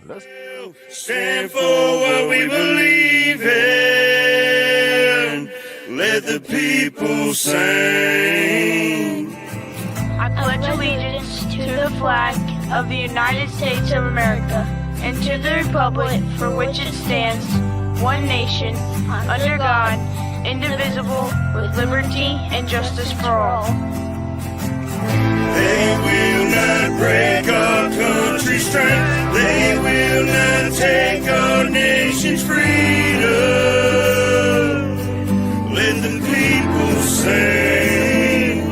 Let's stand for what we believe in. Let the people sing. I pledge allegiance to the flag of the United States of America and to the republic for which it stands, one nation, under God, indivisible, with liberty and justice for all. They will not break our country's strength. They will not take our nation's freedom. Let the people sing.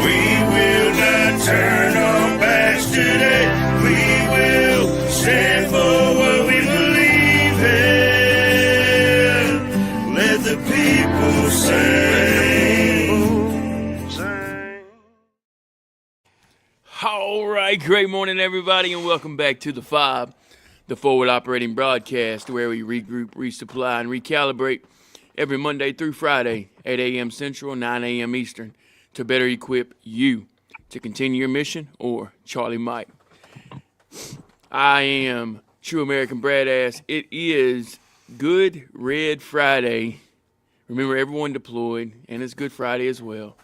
We will not turn our backs today. We will stand for what we believe in. Let the people sing. All right, great morning, everybody, and welcome back to the F.O.B, the Forward Operating Broadcast, where we regroup, resupply, and recalibrate every Monday through Friday, 8 a.m. Central, 9 a.m. Eastern, to better equip you to continue your mission, or Charlie Mike. I am True American Bradass. It is Good Red Friday. Remember, everyone deployed, and it's Good Friday as well.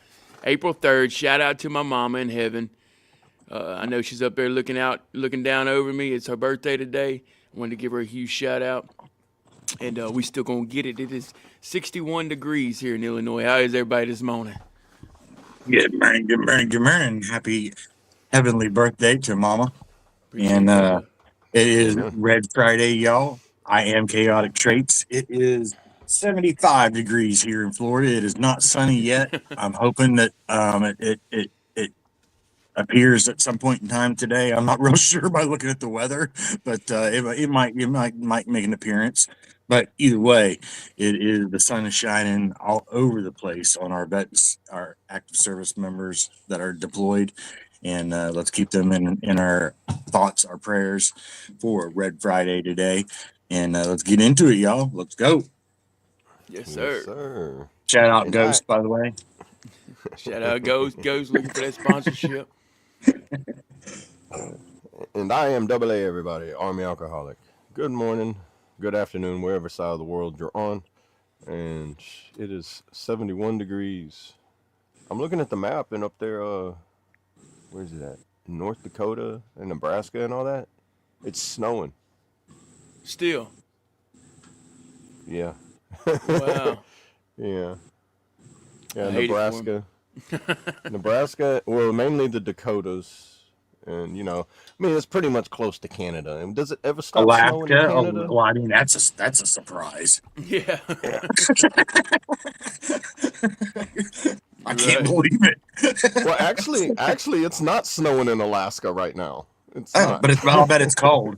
April 3rd, shout out to my mama in heaven. I know she's up there looking down over me. It's her birthday today. I wanted to give her a huge shout out. And we still gonna get it. It is 61 degrees here in Illinois. How is everybody this morning? Good morning, good morning, good morning. Happy heavenly birthday to Mama. Appreciate And that. it is Red Friday, y'all. I am Chaotic Traits. It is 75 degrees here in Florida. It is not sunny yet. I'm hoping that it appears at some point in time today. I'm not real sure by looking at the weather, but it might make an appearance. But either way, the sun is shining all over the place on our vets, our active service members that are deployed, and let's keep them in our thoughts, our prayers for Red Friday today. And let's get into it, y'all. Let's go. Yes, sir. Yes, sir. Shout out And Ghost, by the way. Shout out Ghost looking for that sponsorship. And I am AA, everybody, Army Alcoholic. Good morning, good afternoon, wherever side of the world you're on. And it is 71 degrees. I'm looking at the map, and up there, where's it at? North Dakota and Nebraska and all that. It's snowing. Still. Yeah. Wow. Yeah. I Yeah, hate it for 'em. Nebraska, well, mainly the Dakotas. And, it's pretty much close to Canada. And does it ever stop snowing in Alaska. Canada? Well, I mean, that's a surprise. Yeah. I can't believe it. Well, actually, it's not snowing in Alaska right now. It's not. But I'll bet it's cold.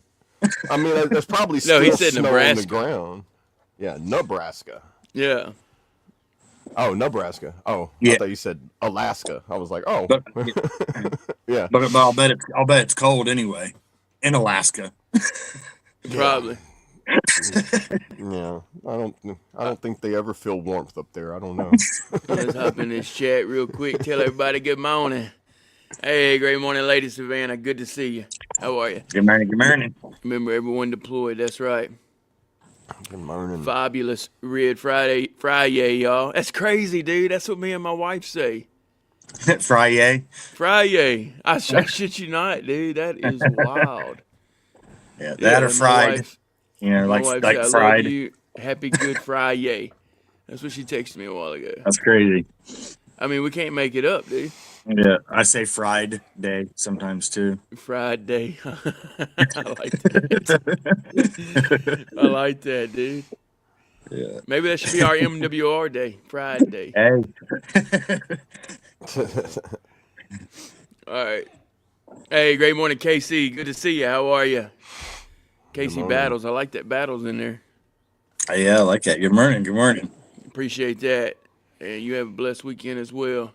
I mean, there's probably No, still he said snow Nebraska. on the ground. Yeah, Nebraska. Yeah. Oh, Nebraska. Oh, Yeah. I thought you said Alaska. I was like, oh, But, yeah. but I'll bet it's cold anyway in Alaska. Probably. Yeah, I don't think they ever feel warmth up there. I don't know. Let's hop in this chat real quick. Tell everybody good morning. Hey, great morning, Lady Savannah. Good to see you. How are you? Good morning. Good morning. Remember, everyone deployed. That's right. Good morning. Fabulous Red Friday, y'all. That's crazy, dude. That's what me and my wife say. Friday. Friday. I shit you not, dude. That is wild. Yeah, that or my fried. wife- You know, my like wife like said, I fried. love you. Happy Good Friday. That's what she texted me a while ago. That's crazy. I mean, we can't make it up, dude. Yeah, I say fried day sometimes too. Friday. I like that. I like that, dude. Yeah. Maybe that should be our MWR day, Friday. Hey. All right. Hey, great morning, KC. Good to see you. How are you? KC morning. Battles. I like that Battles in there. Yeah, I like that. Good morning. Good morning. Appreciate that. And you have a blessed weekend as well.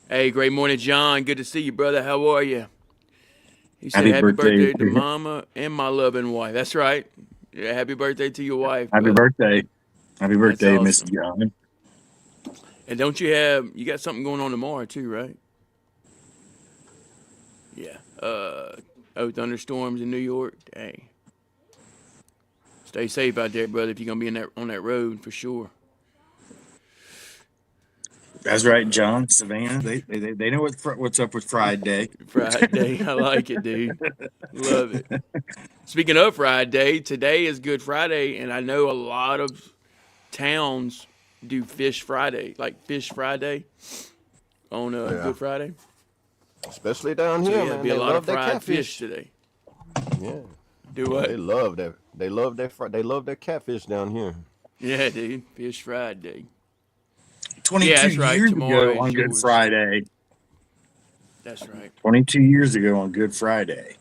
Hey, great morning, John. Good to see you, brother. How are you? He said, happy birthday to mama and my loving wife. That's right. Yeah, happy birthday to your wife. Happy birthday. Happy birthday, awesome. Miss John. And don't you got something going on tomorrow too, right? Yeah. Oh, thunderstorms in New York. Dang. Stay safe out there, brother. If you're gonna be on that road for sure. That's right, John. Savannah, they know what's up with Friday. Friday, I like it, dude. Love it. Speaking of Friday, today is Good Friday, and I know a lot of towns do Fish Friday, like Fish Friday on Yeah. Good Friday. Especially down So here, yeah, man. be a They lot love of their fried catfish. fish today. Yeah. Do Yeah, what? they love that. They love their catfish down here. Yeah, dude. Fish Friday. 22 Yeah, that's right. years Tomorrow ago is on Good yours. Friday. That's right. 22 years ago on Good Friday,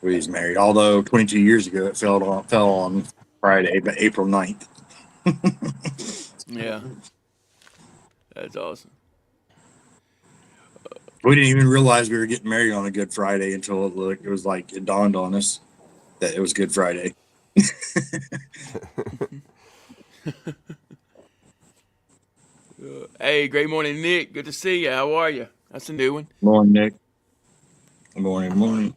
we was married. Although 22 years ago it fell on Friday, but April 9th. Yeah, that's awesome. We didn't even realize we were getting married on a Good Friday until it dawned on us that it was Good Friday. Hey, great morning, Nick. Good to see you. How are you? That's a new one. Morning, Nick. Morning.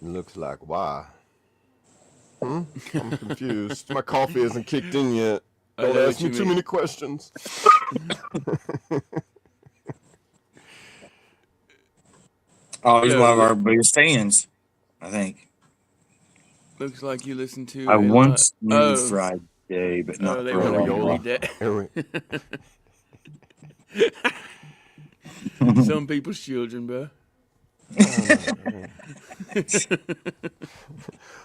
Looks like why? I'm confused. My coffee hasn't kicked in yet. I Don't know ask what me you too mean. many questions. Oh, he's No, one of our biggest fans, I think. looks like you listen to I a lot. once knew Friday, but not They for a There want we to long go. while. read that. Here Some people's children, bro.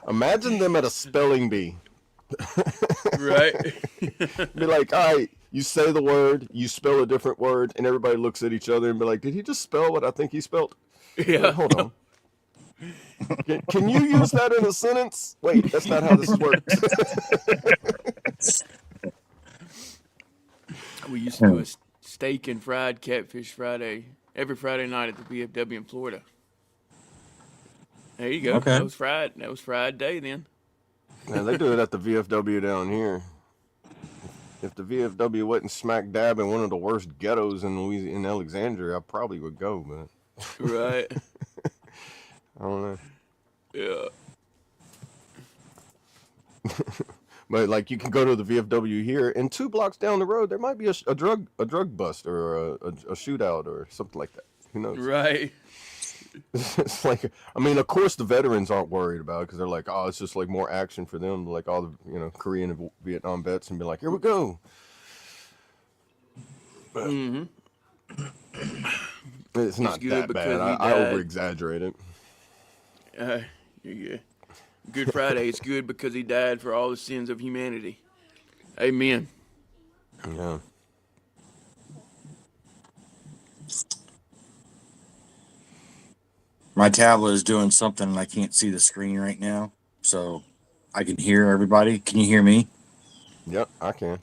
Imagine them at a spelling bee. Right? Be like, all right, you say the word, you spell a different word, and everybody looks at each other and be like, did he just spell what I think he spelled? Yeah. Hold on. Can you use that in a sentence? Wait, that's not how this works. We used to do a steak and fried catfish Friday every Friday night at the VFW in Florida. There you go. Okay. That was Friday then. Now, they do it at the VFW down here. If the VFW wasn't smack dab in one of the worst ghettos in Alexandria, I probably would go, but Right. I don't know. Yeah. But like, you can go to the VFW here, and 2 blocks down the road, there might be a drug bust or a shootout or something like that. Who knows? Right. It's like, I mean, of course the veterans aren't worried about it because they're like, oh, it's just like more action for them, like all the Korean and Vietnam vets, and be like, here we go. But it's not good that because bad. he I died. over exaggerate it. Yeah. Good Friday is good because he died for all the sins of humanity. Amen. Yeah. My tablet is doing something and I can't see the screen right now, so I can hear everybody. Can you hear me? Yep, I can.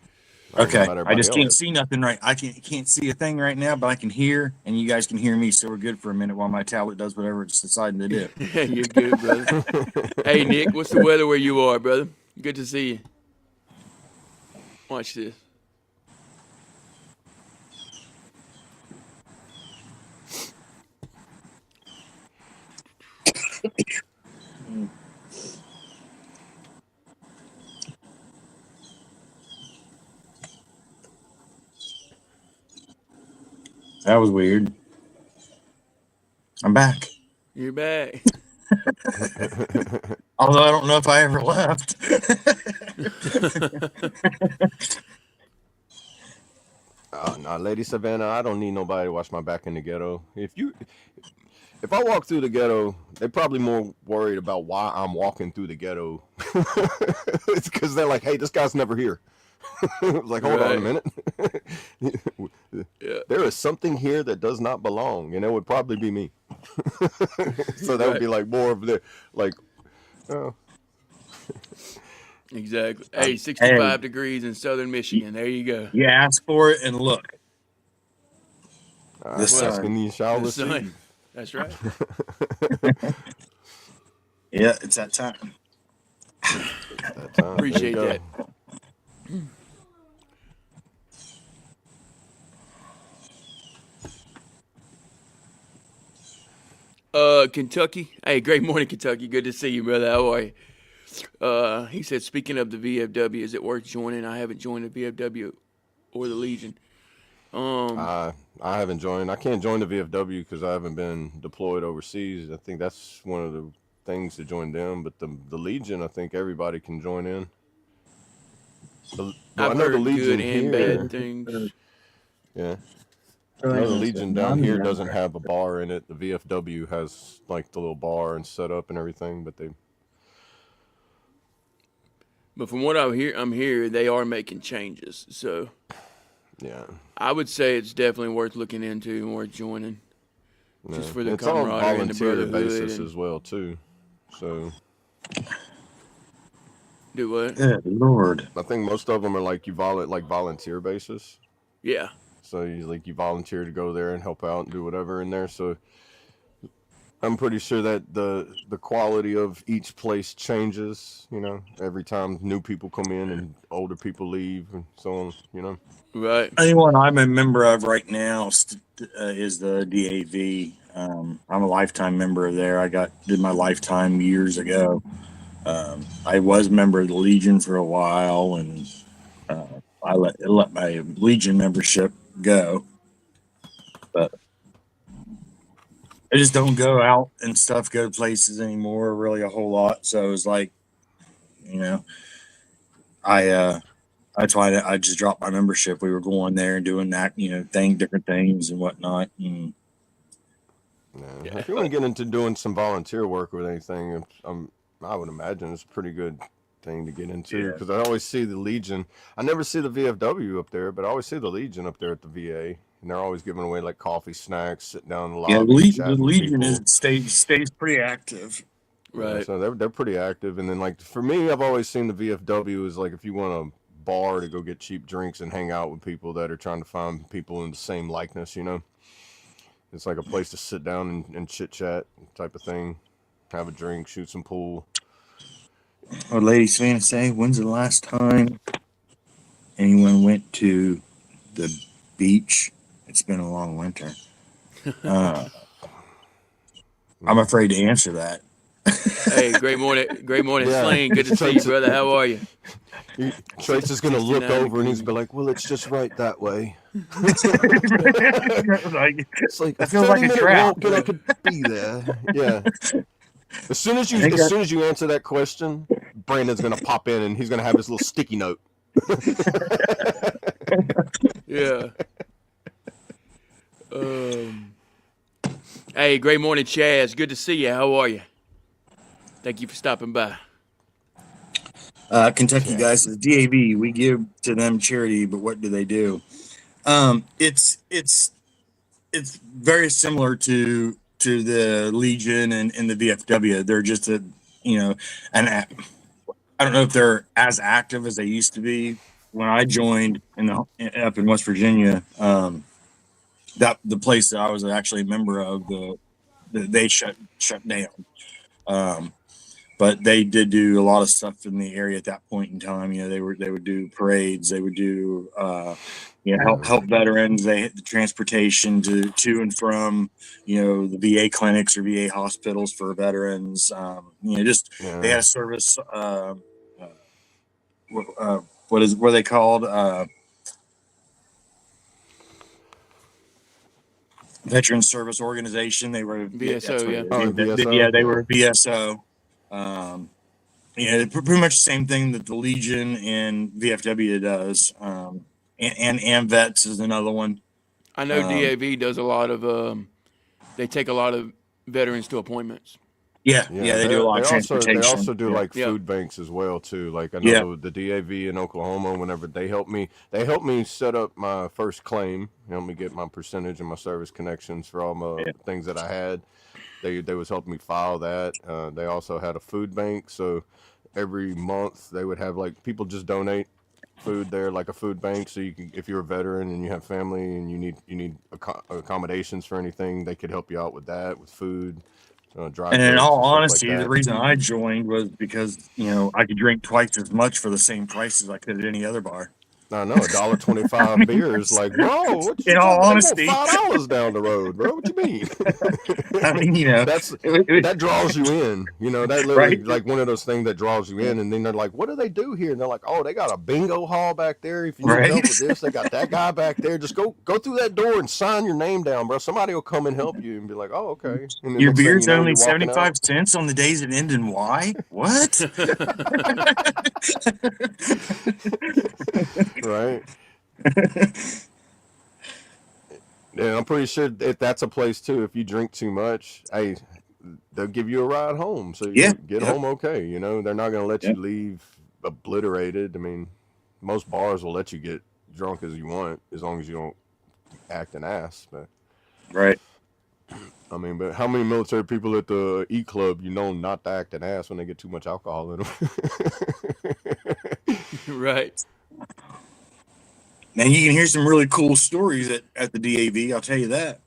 I don't know Okay. about I everybody just can't else. see nothing right. I can't see a thing right now, but I can hear, and you guys can hear me, so we're good for a minute while my tablet does whatever it's deciding to do. You're good, brother. Hey, Nick, what's the weather where you are, brother? Good to see you. Watch this. That was weird. I'm back. You're back. Although I don't know if I ever left. Nah, Lady Savannah, I don't need nobody to watch my back in the ghetto. If I walk through the ghetto, they're probably more worried about why I'm walking through the ghetto. It's because they're like, hey, this guy's never here. Like, hold on a minute. Yeah. There is something here that does not belong, and it would probably be me. So that would be like more of the, like, oh. Exactly. Hey, 65 degrees in southern Michigan. There you go. You ask for it and look. The The sun. sun. You shall The sun. receive. That's right. Yeah, it's that time. That time. Appreciate There you that. go. Kentucky. Hey, great morning, Kentucky. Good to see you, brother. How are you? He said, speaking of the VFW, is it worth joining? I haven't joined the VFW or the Legion. I haven't joined. I can't join the VFW because I haven't been deployed overseas. I think that's one of the things to join them. But the Legion, I think everybody can join in. I I've know the heard good Legion and here. bad things. Yeah. I know the Legion down here doesn't have a bar in it. The VFW has like the little bar and set up and everything, but But from what I'm here, they are making changes. So yeah. I would say it's definitely worth looking into and worth joining. Yeah. Just for the It's all camaraderie and the volunteer brotherhood. basis And as well too. So do what? Good Lord. I think most of them are like volunteer basis. Yeah. So you volunteer to go there and help out and do whatever in there. So I'm pretty sure that the quality of each place changes, every time new people come in and older people leave and so on. Right. Anyone I'm a member of right now is the DAV. I'm a lifetime member there. Did my lifetime years ago. I was a member of the Legion for a while, and I let my Legion membership go, but I just don't go out and go to places anymore really a whole lot. So it's like, I that's why I just dropped my membership. We were going there and doing that, different things and whatnot. And Yeah. If you want to get into doing some volunteer work with anything, I would imagine it's a pretty good thing to get into because I always see the Legion. I never see the VFW up there, but I always see the Legion up there at the VA, and they're always giving away like coffee, snacks, sitting down in the lobby. the Legion stays pretty active. Right. Yeah, so they're pretty active, and then like for me, I've always seen the VFW as like if you want a bar to go get cheap drinks and hang out with people that are trying to find people in the same likeness, It's like a place to sit down and chit chat type of thing, have a drink, shoot some pool. Or ladies fan say, when's the last time anyone went to the beach? It's been a long winter. I'm afraid to answer that. Hey, great morning, Yeah. Sling. Good to see you, brother. How are you? Trace is gonna look over and he's be like, "Well, it's just right that way." It's like I feel like a trap. Walk and I could be there. Yeah. As soon as you answer that question, Brandon's gonna pop in and he's gonna have his little sticky note. Yeah. Hey, great morning, Chaz. Good to see you. How are you? Thank you for stopping by. Kentucky guys says DAV. We give to them charity, but what do they do? It's very similar to the Legion and the VFW. They're just I don't know if they're as active as they used to be. When I joined up in West Virginia, that the place that I was actually a member of, they shut down. But they did do a lot of stuff in the area at that point in time. They would do parades. They would do help veterans. They hit the transportation to and from the VA clinics or VA hospitals for veterans. They had a service. What are they called? Veteran Service Organization. They were VSO, VSO. They were VSO. Pretty much the same thing that the Legion and VFW does. And AMVETS is another one. I know DAV does a lot of. They take a lot of veterans to appointments. Yeah, they do a lot of transportation. They also do like food banks as well too. Like I know the DAV in Oklahoma. Whenever they helped me set up my first claim. Helped me get my percentage and my service connections for all my things that I had. They was helping me file that. They also had a food bank, so every month they would have like people just donate food there, like a food bank. So you can, if you're a veteran and you have family and you need accommodations for anything, they could help you out with that, with food. And in all honesty, the reason I joined was because I could drink twice as much for the same price as I could at any other bar. I know $1.25 beer is like, bro, what you In all talking? They want honesty, $5 down the road, bro. What you mean? I mean, That's it, that draws you in. That literally right, like one of those things that draws you in. And then they're like, what do they do here? And they're like, oh, they got a bingo hall back there. If you need right. help with this, they got that guy back there. Just go through that door and sign your name down, bro. Somebody will come and help you and be like, oh, okay. And the Your next thing you beer's know, only you're walking 75 out. cents on the days that end in Y? What? Right. Yeah, I'm pretty sure if that's a place too. If you drink too much, hey, they'll give you a ride home, so Yeah, you get yep, home okay. They're not going to let you yep, leave obliterated. I mean, most bars will let you get drunk as you want as long as you don't act an ass. But right. I mean, but how many military people at the E Club not to act an ass when they get too much alcohol in them? Right. Now you can hear some really cool stories at the DAV, I'll tell you that.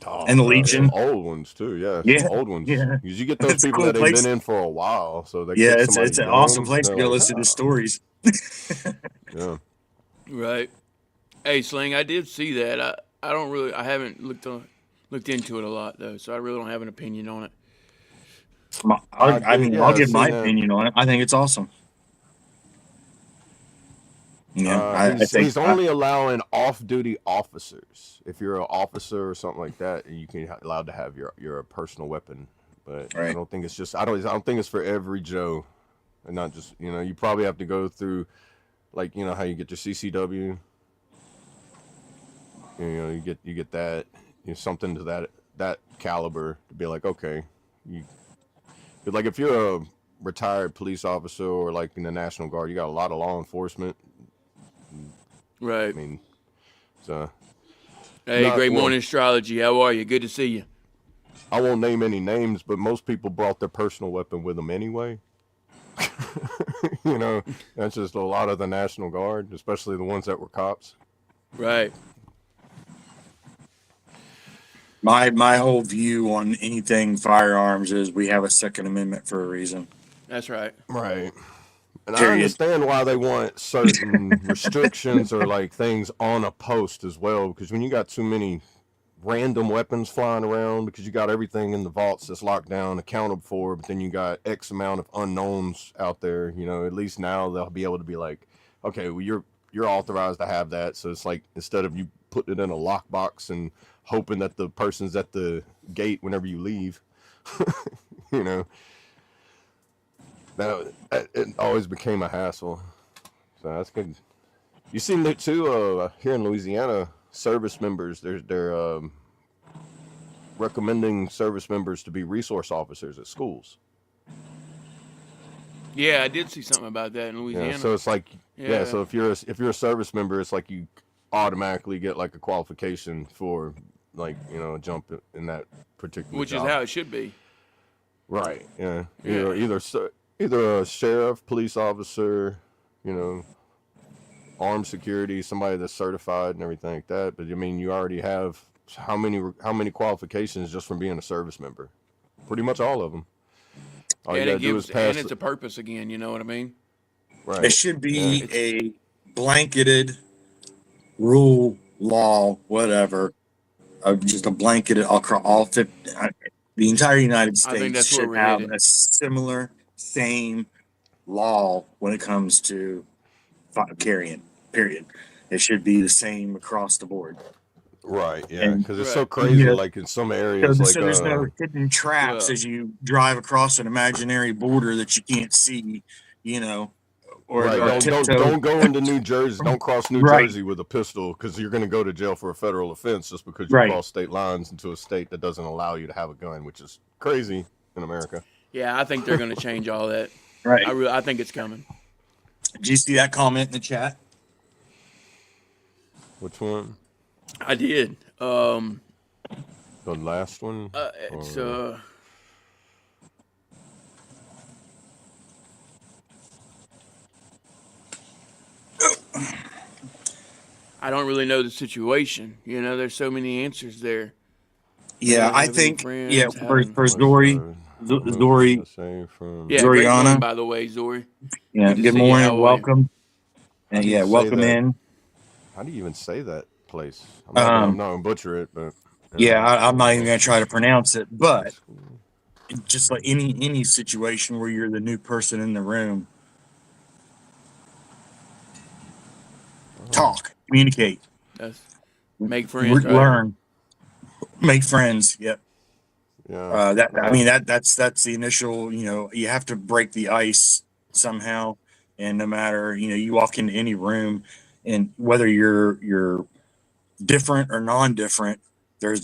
Oh, And the bro, some Legion. old ones too. Yeah, some Yeah, old ones. yeah. Because you get those It's a people cool that ain't been place. in for a while, so they Yeah, catch somebody it's an awesome young, and place to they're go like, listen to ah, stories. yeah. Right. Hey, Sling, I did see that. I don't really. I haven't looked into it a lot though, so I really don't have an opinion on it. I I did, mean, I'll yeah. give my Seen that. opinion on it. I think it's awesome. I think He's only allowing off-duty officers. If you're an officer or something like that, you can allowed to have your personal weapon. But I right. don't think it's just. I don't think it's for every Joe, and not just. You probably have to go through, like how you get your CCW. You get that. Something to that caliber to be like, okay, but like if you're a retired police officer or like in the National Guard, you got a lot of law enforcement. Right. I mean, so Hey, not great well. morning, astrology. How are you? Good to see you. I won't name any names, but most people brought their personal weapon with them anyway. That's just a lot of the National Guard, especially the ones that were cops. Right. My whole view on anything firearms is we have a Second Amendment for a reason. That's right. Right. And I Period. understand why they want certain restrictions or like things on a post as well, because when you got too many random weapons flying around, because you got everything in the vaults that's locked down, accounted for, but then you got X amount of unknowns out there, at least now they'll be able to be like, okay, well, you're authorized to have that. So it's like, instead of you putting it in a lockbox and hoping that the person's at the gate whenever you leave, that it always became a hassle. So that's good. You seen it too, here in Louisiana, service members, they're recommending service members to be resource officers at schools. Yeah, I did see something about that in Louisiana. Yeah, so it's like, Yeah. so if you're a service member, it's like you automatically get like a qualification for like, a jump in that particular Which job. is how it should be. Right. Yeah. Yeah. Either a sheriff, police officer, armed security, somebody that's certified and everything like that. But I mean, you already have how many qualifications just from being a service member? Pretty much all of them. All you And gotta do is pass. it's a purpose again. You know what I mean? Right. It should be a blanketed rule, law, whatever, just a blanketed across all 50. The entire United I think States that's where should we're have headed. a similar, same law when it comes to carrying. Period. It should be the same across the board. Right. Yeah. And Because it's Right. so crazy. Like in some areas, so there's no hidden traps Well- as you drive across an imaginary border that you can't see, or right. or Don't go into New Jersey. Don't cross New Right. Jersey with a pistol, because you're going to go to jail for a federal offense just because you Right. cross state lines into a state that doesn't allow you to have a gun, which is crazy in America. Yeah, I think they're going to change all that. Right. I think it's coming. Did you see that comment in the chat? Which one? I did. The last one? It's I don't really know the situation. There's so many answers there. Yeah, I having think friends, for having- Zori, Say from Yeah, great Zoriana. morning, by the way, Zori. yeah. Good to Good see you. morning, How are you? welcome. How And do you yeah, say welcome that? in. How do you even say that place? I'm Um, not gonna butcher it, but yeah, I'm not even gonna welcome try to pronounce it, to the but school. just like any situation where you're the new person in the room, Oh, talk, communicate, That's make friends, right? learn, make friends. Yep. yeah. That I Well, mean that's the initial. You have to break the ice somehow, and no matter you walk into any room, and whether you're different or non-different,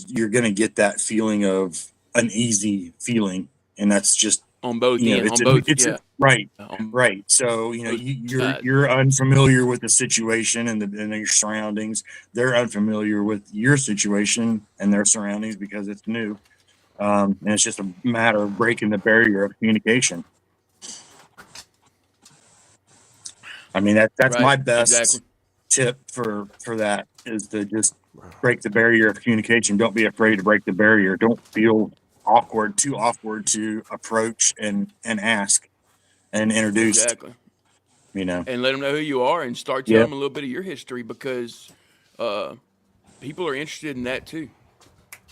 you're gonna get that feeling of uneasy feeling, and that's just On both ends, it's on both, it's yeah, right. on Right. So, both you're sides. you're unfamiliar with the situation and your surroundings. They're unfamiliar with your situation and their surroundings because it's new. And it's just a matter of breaking the barrier of communication. I mean, that's Right, my best exactly. tip for that is to just break the barrier of communication. Don't be afraid to break the barrier. Don't feel too awkward to approach and ask and introduce, Exactly. you know. And let them know who you are and start telling Yep. them a little bit of your history because uh, people are interested in that too.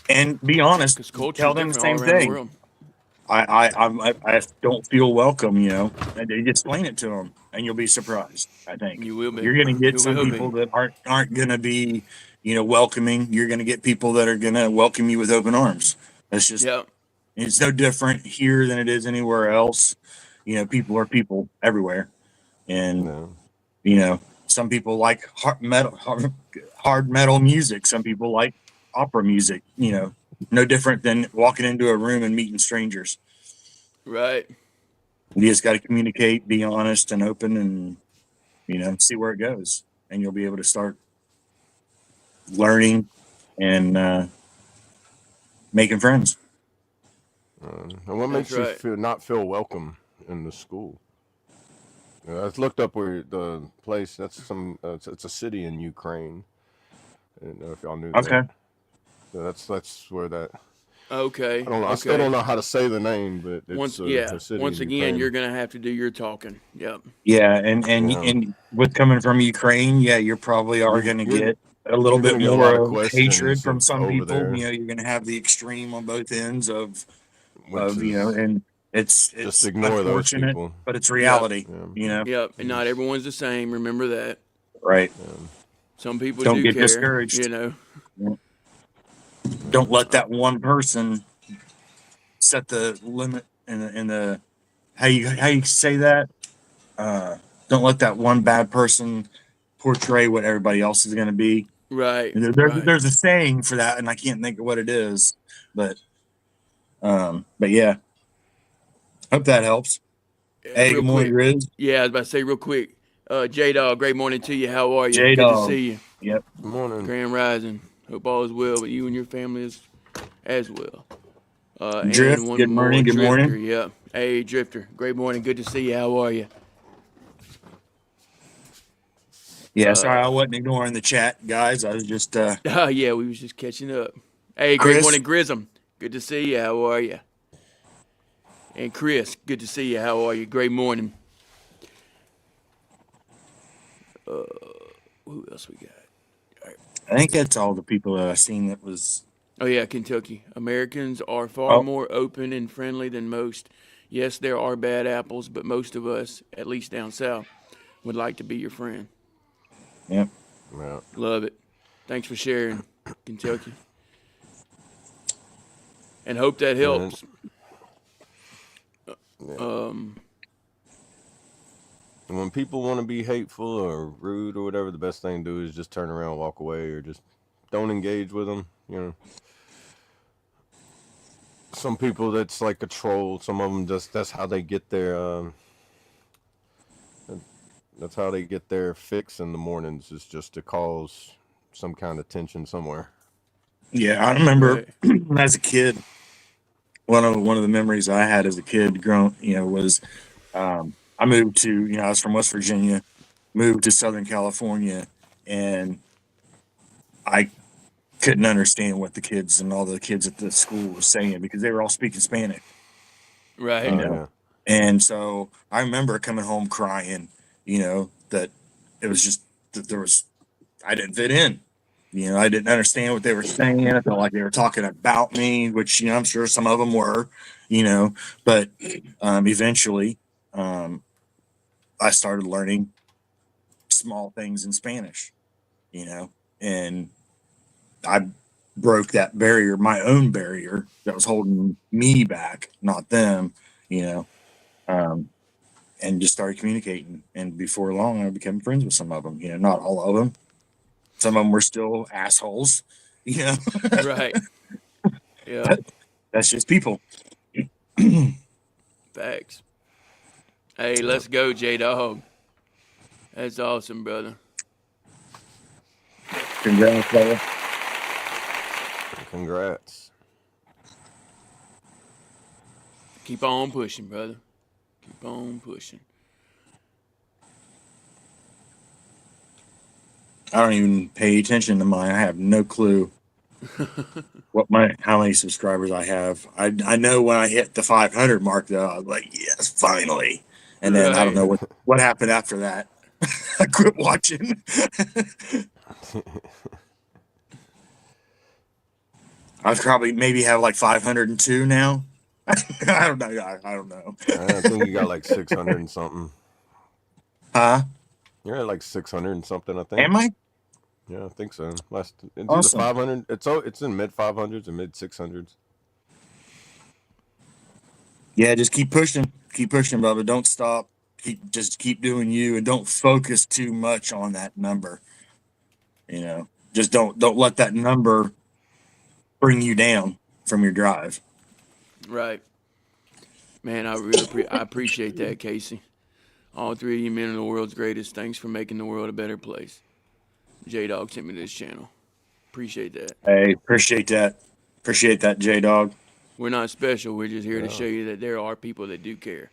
And be honest, Because culture tell is them the different all same around the thing. world. I don't feel welcome, and you explain it to them, and you'll be surprised. I think You will be. you're going to get You some will be. people that aren't going to be, welcoming. You're going to get people that are going to welcome you with open arms. That's just Yeah. it's no different here than it is anywhere else. People are people everywhere, and no. you know, some people like hard metal music. Some people like opera music. No different than walking into a room and meeting strangers. Right. You just got to communicate, be honest and open, and see where it goes, and you'll be able to start learning and making friends. And what That's makes you right. not feel welcome in the school? I looked up where the place. That's it's a city in Ukraine. I didn't know if y'all knew that. Okay. So that's where that. I Okay. don't know. I still Okay. don't know how to say the name, but it's a city Once in again, Ukraine. you're going to have to do your talking. Yep. Yeah, and and Yeah. and with coming from Ukraine, yeah, you probably are You going to you're get a little you're bit gonna get a lot more of of hatred questions from some over people. there, You're going to have the extreme on both ends which is and it's just it's ignore those unfortunate, people. but it's Yep. reality. Yeah. Yep. And not Just everyone's the same. Remember that. Right. yeah. Some people Don't do get care, you discouraged. know. Don't let Uh, that one person set the limit in the how you say that. Uh, don't let that one bad person portray what everybody else is going to be. right. Right. There's a saying for that, and I can't think of what it is, but yeah, hope that helps. Hey, Real good morning, quick. Riz. Yeah, I was about to say real quick. J Dog, great morning to you. How are you? J Good to Dog. see you. Yep. Good morning. Grand Rising. Hope all is well with you and your family as well. And Drift. one Good more morning. Good Drifter. morning. Yeah. Hey, Drifter. Great morning. Good to see you. How are you? Yeah, sorry I wasn't ignoring the chat, guys. I was just Yeah, we was just catching up. Hey, great Chris. morning, Grism. Good to see you. How are you? And Chris, good to see you. How are you? Great morning. Who else we got? I think that's all the people that I've seen that was. Oh, yeah, Kentucky. Americans are far Oh, more open and friendly than most. Yes, there are bad apples, but most of us, at least down south, would like to be your friend. yeah. Yeah. Love it. Thanks for sharing, Kentucky. And hope that And helps. yeah. Um, And when people want to be hateful or rude or whatever, the best thing to do is just turn around, walk away, or just don't engage with them. Some people that's like a troll. Some of them just that's how they get their that's how they get their fix in the mornings is just to cause some kind of tension somewhere. Yeah, I remember right. as a kid, one of the memories I had as a kid growing, was I moved to, I was from West Virginia, moved to Southern California, and I couldn't understand what the kids and all the kids at the school were saying because they were all speaking Spanish, you Right. Oh know. yeah. And so I remember coming home crying, that it was just that I didn't fit in. You know, I didn't understand what they were saying. I felt like they were talking about me, which, you know, I'm sure some of them were, you know, but eventually I started learning small things in Spanish, you know, and I broke that barrier, my own barrier that was holding me back, not them, you know, and just started communicating. And before long, I became friends with some of them, you know, not all of them. Some of them were still assholes, you know. Right. Yeah. That's just people. Facts. Hey, let's go, J Dog. That's awesome, brother. Congrats, brother. Congrats. Keep on pushing, brother. Keep on pushing. I don't even pay attention to mine. I have no clue how many subscribers I have. I know when I hit the 500 mark though, I was like, yes, finally. And then I don't Right. know what happened after that. I quit watching. I probably maybe have like 502 now. I don't know. I don't know. I think you got like 600 and something. Huh? You're at like 600 and something, I think. Am I? Yeah, I think so. It's Awesome. either 500. It's in mid 500s and mid 600s. Yeah, just keep pushing, brother. Don't stop. Just keep doing you, and don't focus too much on that number. You know, just don't let that number bring you down from your drive. Right. Man, I really I appreciate that, Casey. All three of you men are the world's greatest. Thanks for making the world a better place. J Dog sent me to this channel. Appreciate that. Hey, appreciate that. Appreciate that, J Dog. We're not special. We're just here to Yeah. show you that there are people that do care.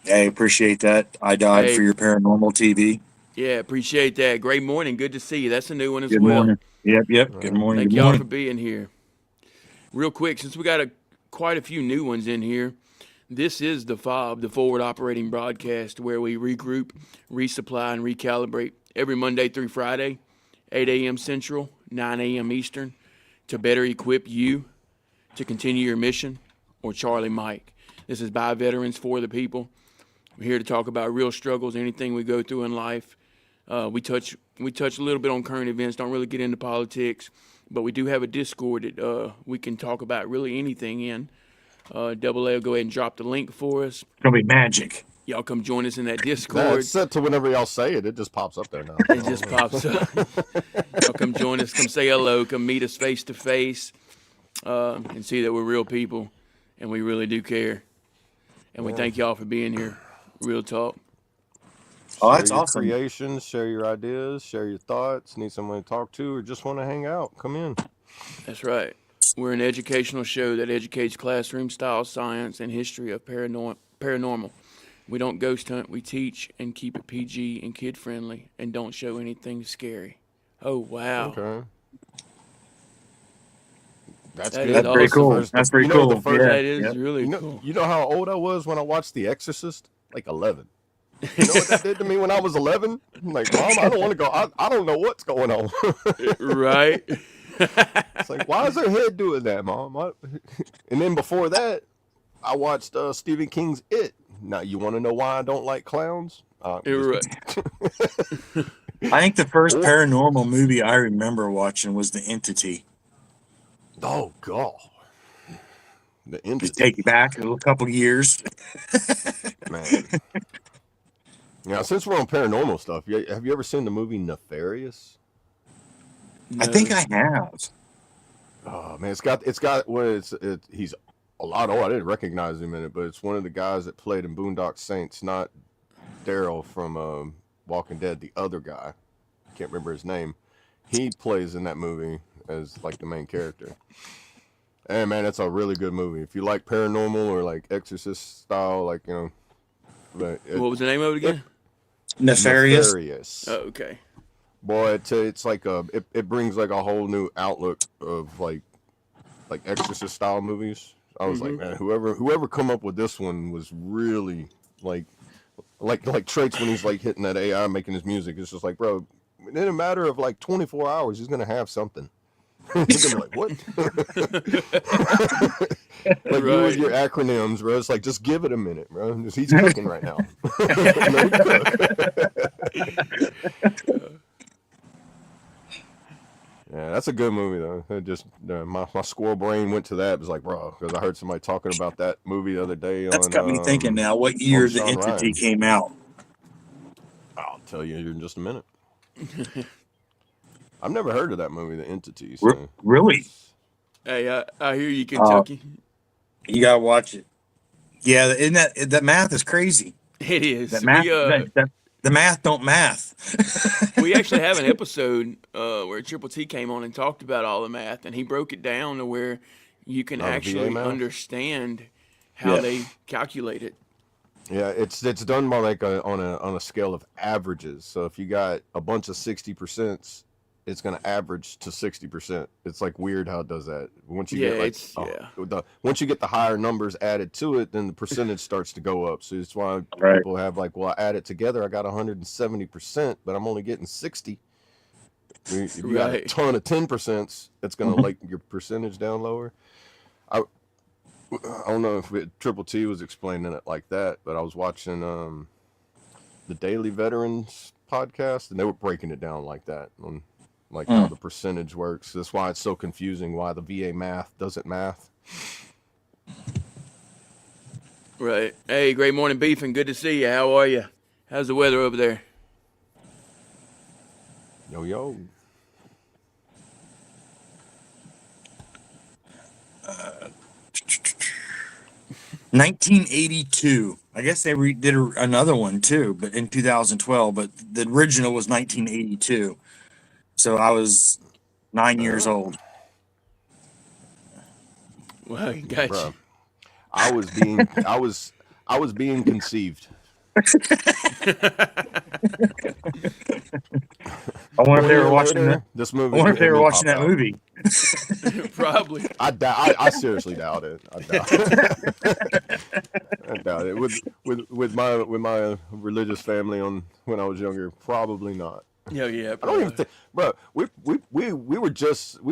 Hey, appreciate that. I died Hey. for your paranormal TV. Yeah, appreciate that. Great morning. Good to see you. That's a new one as Good well. morning. Yep. Good morning. Thank Good y'all morning. for being here. Real quick, since we got quite a few new ones in here, this is the F.O.B, the Forward Operating Broadcast, where we regroup, resupply, and recalibrate every Monday through Friday, 8 a.m. Central, 9 a.m. Eastern, to better equip you to continue your mission, or Charlie Mike. This is by veterans for the people. We're here to talk about real struggles, anything we go through in life. We touch a little bit on current events, don't really get into politics, but we do have a Discord that we can talk about really anything in. Double A will go ahead and drop the link for us. It's gonna be magic. Y'all come join us in that Nah, Discord. it's set to whenever y'all say it. It just pops up there now. It just pops up. Y'all come join us, come say hello, come meet us face to face, and see that we're real people and we really do care. And we thank y'all for being here. Real talk. Oh, that's share your awesome. creations, share your ideas, share your thoughts. Need someone to talk to, or just want to hang out? Come in. That's right. We're an educational show that educates classroom-style science and history of paranormal. We don't ghost hunt. We teach and keep it PG and kid-friendly and don't show anything scary. Oh, wow. Okay. That's That good. is That's pretty awesome. cool. That's pretty cool. The first, Yeah. That is Yep. really cool. You know how old I was when I watched The Exorcist? Like 11. You know what that did to me when I was 11? I'm like, Mom, I don't want to go. I don't know what's going on. Right? It's like, why is her head doing that, Mom? And then before that, I watched Stephen King's It. Now, you want to know why I don't like clowns? Right. I think the first paranormal movie I remember watching was The Entity. Oh, God. The Just Entity. take you back a couple years. Man. Now, since we're on paranormal stuff, have you ever seen the movie Nefarious? I think I have. Oh man, he's a lot old. I didn't recognize him in it, but it's one of the guys that played in Boondock Saints, not Daryl from Walking Dead, the other guy. Can't remember his name. He plays in that movie as like the main character. And man, it's a really good movie. If you like paranormal or like Exorcist style, like, you know. But What was the name of it again? Nefarious. Oh, okay. Boy, it's like it brings like a whole new outlook of like Exorcist style movies. I was like, man, whoever come up with this one was really like traits when he's like hitting that AI making his music. It's just like, bro, in a matter of like 24 hours, he's gonna have something. He's gonna be like, what? Like you with your acronyms, bro. It's like just give it a minute, bro. He's cooking right now. Yeah, that's a good movie though. It just my squirrel brain went to that. It was like, bro, because I heard somebody talking about that movie the other day. That's got me thinking now. What year the Sean Entity Ryan. came out? I'll tell you in just a minute. I've never heard of that movie, The Entity. So. Really? Hey, I hear you, Kentucky. You gotta watch it. Yeah, isn't that math is crazy. It is. That math, the math don't math. We actually have an episode where Triple T came on and talked about all the math, and he broke it down to where you can actually understand how they calculate it. Yeah, it's done by like on a scale of averages. So if you got a bunch of 60%, it's going to average to 60%. It's like weird how it does that. Once you get once you get the higher numbers added to it, then the percentage starts to go up. So that's why people have like, well, I add it together, I got 170%, but I'm only getting 60. If you got a ton of 10%, it's going to like your percentage down lower. I don't know if Triple T was explaining it like that, but I was watching the Daily Veterans podcast, and they were breaking it down like that on like how the percentage works. That's why it's so confusing. Why the VA math doesn't math. Right. Hey, great morning, Beefing. Good to see you. How are you? How's the weather over there? Yo. 1982. I guess they did another one too, but in 2012. But the original was 1982. So I was 9 years old. Well, gotcha. Bro, I was being conceived. I wonder if they were watching this movie. I wonder if they were watching that movie. Probably. I seriously doubt it. I doubt it. With my religious family when I was younger, probably not. Yeah. I don't even think, bro. We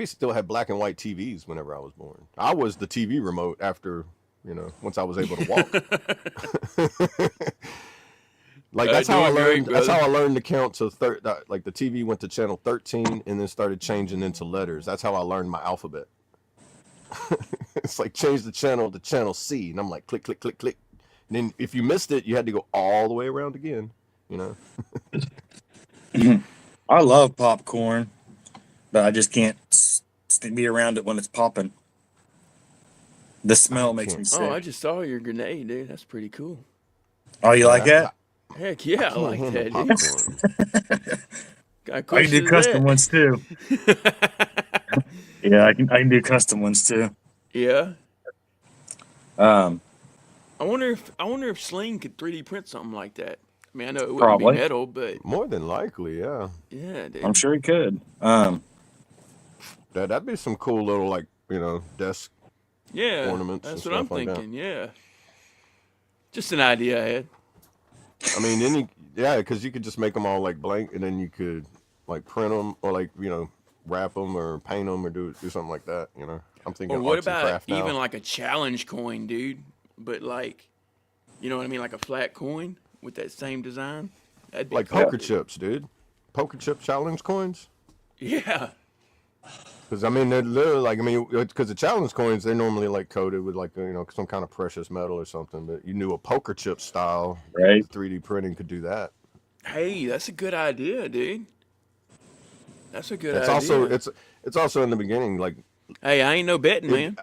still had black and white TVs whenever I was born. I was the TV remote after once I was able to walk. Like that's how I learned. That's how I learned to count to like the TV went to channel 13 and then started changing into letters. That's how I learned my alphabet. It's like change the channel to channel C, and I'm like click, click, click, click. And then if you missed it, you had to go all the way around again. I love popcorn, but I just can't be around it when it's popping. The smell makes me sick. Oh, I just saw your grenade, dude. That's pretty cool. Oh, you like that? Heck yeah, I like that, dude. I can do custom ones too. Yeah, I can do custom ones too. Yeah. I wonder if Sling could 3D print something like that. I mean, I know it wouldn't be metal, but more than likely, yeah. Yeah, dude. I'm sure he could. That'd be some cool little like desk ornaments. That's and what I'm stuff like thinking. That. Yeah. Just an idea I had. I mean, then because you could just make them all like blank, and then you could like print them or like wrap them or paint them or do something like that. I'm thinking. Or what arts and about craft now. even like a challenge coin, dude? But like, you know what I mean, like a flat coin with that same design. That'd be like cool, poker chips, dude. Poker chip challenge coins. Yeah. Because I mean, they're literally because the challenge coins they're normally like coated with like some kind of precious metal or something. But you knew a poker chip style, right? 3D printing could do that. Hey, that's a good idea, dude. That's a good idea. It's also in the beginning like. Hey, I ain't no betting, man.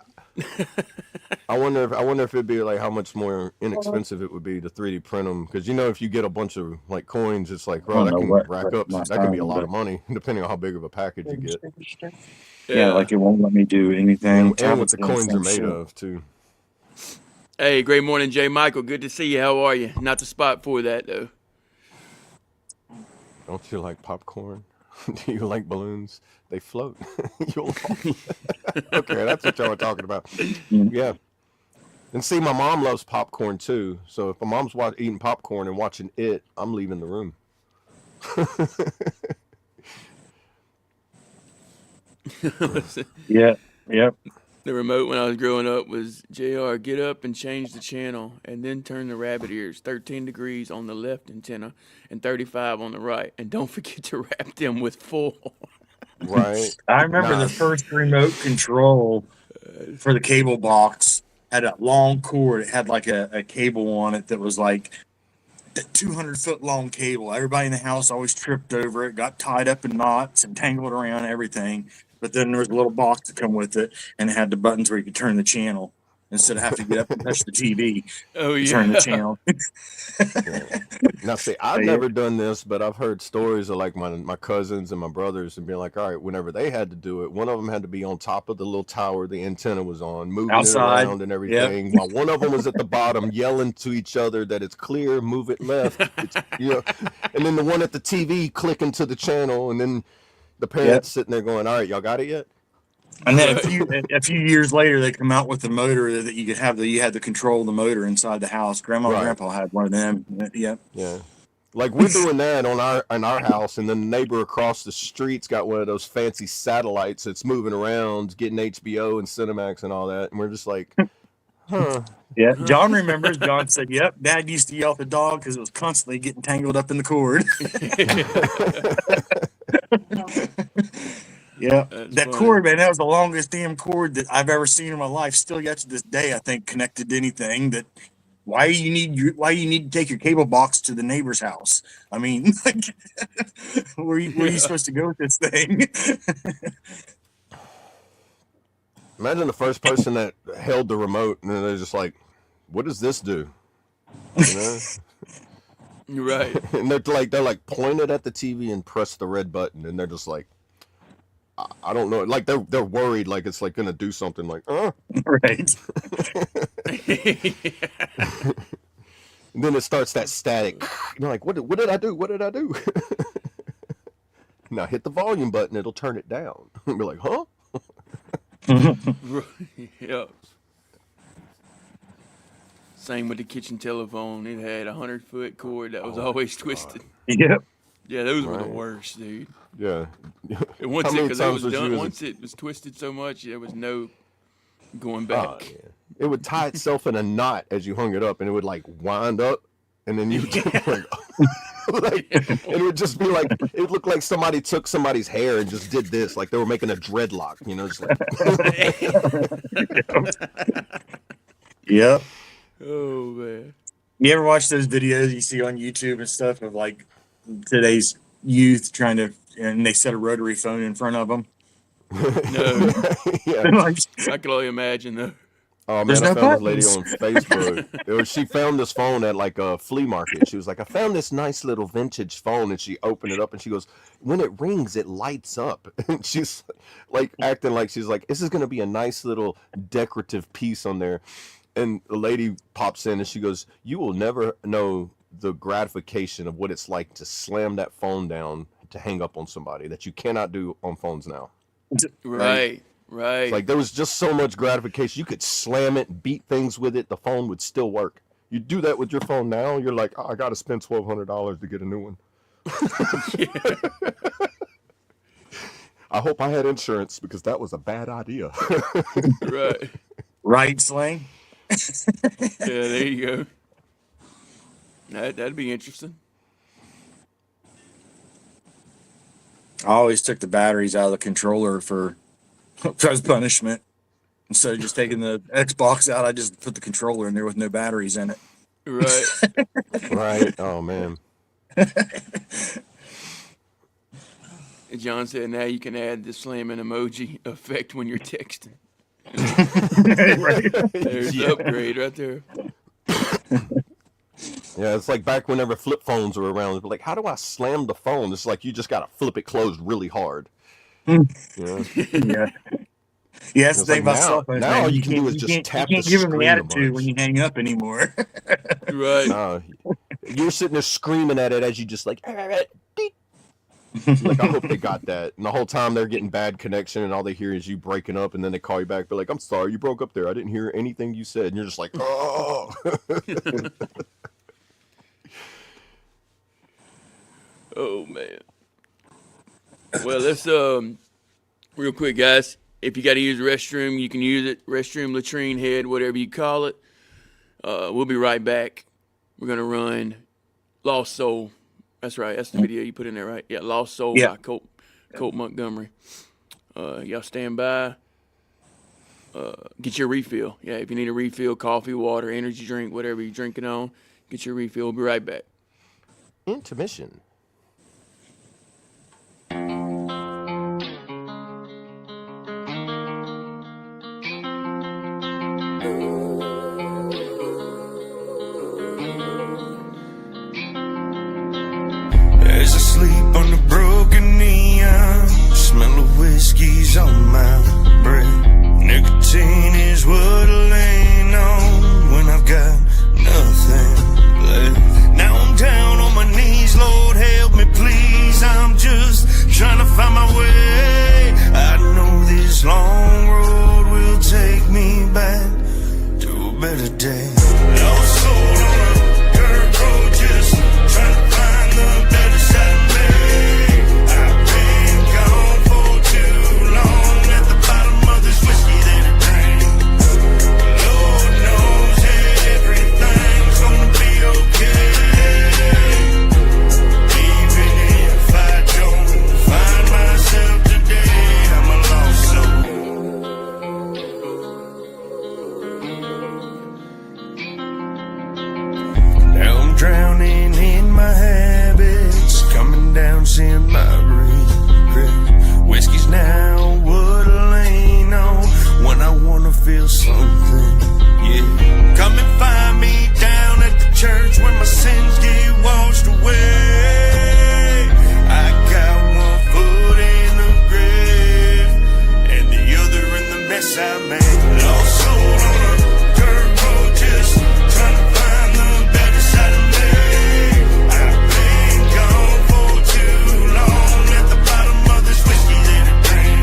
I wonder if it'd be like how much more inexpensive it would be to 3D print them because if you get a bunch of like coins, it's like bro that can rack up. That can be a lot of money depending on how big of a package you get. Yeah, like it won't let me do anything. And what the coins are made of too. Hey, great morning, Jay Michael. Good to see you. How are you? Not the spot for that though. Don't you like popcorn? Do you like balloons? They float. Okay, that's what y'all were talking about. Yeah. And see, my mom loves popcorn too. So if my mom's eating popcorn and watching it, I'm leaving the room. Yeah. Yep. The remote when I was growing up was JR, get up and change the channel and then turn the rabbit ears 13 degrees on the left antenna and 35 on the right. And don't forget to wrap them with foil. Right. I remember Nah. the first remote control for the cable box had a long cord. It had like a cable on it that was like a 200-foot long cable. Everybody in the house always tripped over it, got tied up in knots and tangled around everything. But then there was a little box to come with it, and it had the buttons where you could turn the channel instead of having to get up and touch the TV Oh, to yeah. turn the channel. Now, see, I've Yeah. never done this, but I've heard stories of like my cousins and my brothers and being like, all right, whenever they had to do it, one of them had to be on top of the little tower the antenna was on, moving Outside. it around and everything, while one of them was at the bottom yelling to each other that it's clear, move it left, and then the one at the TV clicking to the channel, and then the parents sitting there going, all right, y'all got it yet? And then a few years later, they come out with the motor that you could have. You had to control the motor inside the house. Grandma and Grandpa had one of them. Yep. Yeah. Like we're doing that in our house, and then the neighbor across the street's got one of those fancy satellites that's moving around, getting HBO and Cinemax and all that, and we're just like, huh. Yeah. John remembers. John said, "Yep, Dad used to yell at the dog because it was constantly getting tangled up in the cord." Yeah, that cord, man, that was the longest damn cord that I've ever seen in my life. Still yet to this day, I think connected to anything. That why you need to take your cable box to the neighbor's house? I mean, like, where are you supposed to go with this thing? Imagine the first person that held the remote, and then they're just like, "What does this do?" You know? Right. And they're like pointed at the TV and press the red button, and they're just like, I don't know, like they're worried, like it's like gonna do something, like Right. And then it starts that static. You're like, what did I do? What did I do? Now hit the volume button, it'll turn it down. Be like, huh? Yep. Same with the kitchen telephone. It had a 100-foot cord that was always twisted. Yep. Yeah, those were the worst, dude. Yeah. And once it was twisted so much, there was no going back. Yeah. It would tie itself in a knot as you hung it up, and it would like wind up, and then you would just, and it would just be like, it looked like somebody took somebody's hair and just did this, like they were making a dreadlock, you know, just like. Yep. Oh man. You ever watch those videos you see on YouTube and stuff of like today's youth and they set a rotary phone in front of them? No. Yeah. I can only imagine though. Oh man, I found this lady on Facebook. She found this phone at like a flea market. She was like, I found this nice little vintage phone, and she opened it up and she goes, when it rings, it lights up. And she's like acting like she's like, this is gonna be a nice little decorative piece on there. And the lady pops in and she goes, you will never know the gratification of what it's like to slam that phone down to hang up on somebody that you cannot do on phones now. Right. It's like there was just so much gratification. You could slam it, beat things with it, the phone would still work. You do that with your phone now, you're like, I got to spend $1,200 to get a new one. I hope I had insurance because that was a bad idea. Right. Right, Slang? Yeah, there you go. That'd be interesting. I always took the batteries out of the controller for as punishment. Instead of just taking the Xbox out, I just put the controller in there with no batteries in it. Right. Right. Oh man. John said now you can add the slamming emoji effect when you're texting. Right. There's the upgrade right there. Yeah, it's like back whenever flip phones were around. Like, how do I slam the phone? It's like you just got to flip it closed really hard. You know? Yeah. Yeah, that's the thing like about cell phones. Now all you You can do is just tap the You can't give them the screen a attitude when bunch. you hang up anymore. Right. You're sitting there screaming at it as you just like, Like, I hope they got that. And the whole time they're getting bad connection, and all they hear is you breaking up, and then they call you back, but like, I'm sorry, you broke up there. I didn't hear anything you said. And you're just like, oh. Oh man. Well, let's real quick, guys. If you got to use the restroom, you can use it. Restroom, latrine, head, whatever you call it. We'll be right back. We're gonna run Lost Soul. That's right. That's the video you put in there, right? Yeah, Lost Soul by Colt Montgomery. Y'all stand by. Get your refill. Yeah, if you need a refill, coffee, water, energy drink, whatever you're drinking on, get your refill. We'll be right back. Intermission. As I sleep on the broken neon, smell of whiskey's on my breath. Nicotine is what I lean on when I've got nothing left. Now I'm down on my knees, Lord help me please. I'm just trying to find my way. I know this long road will take me back to a better day. Lost soul on a dirt road, just trying to find the better side of me. I've been gone for too long at the bottom of this whiskey that I drink. Lord knows everything's gonna be okay. Even if I don't find myself today, I'm a lost soul. Now I'm drowning in my habits, coming down, seeing my regret. Whiskey's now what I lean on when I wanna feel something, yeah. Come and find me down at the church where my sins get washed away. I got one foot in the grave and the other in the mess I made. Lost soul on a dirt road, just trying to find the better side of me. I've been gone for too long at the bottom of this whiskey that I drink.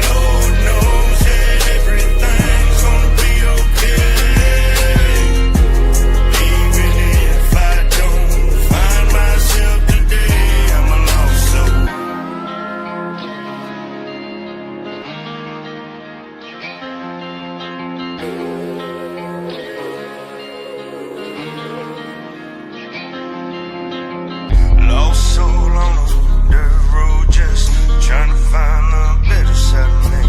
Lord knows that everything's gonna be okay. Even if I don't find myself today, I'm a lost soul. Lost soul on a dirt road, just trying to find the better side of me.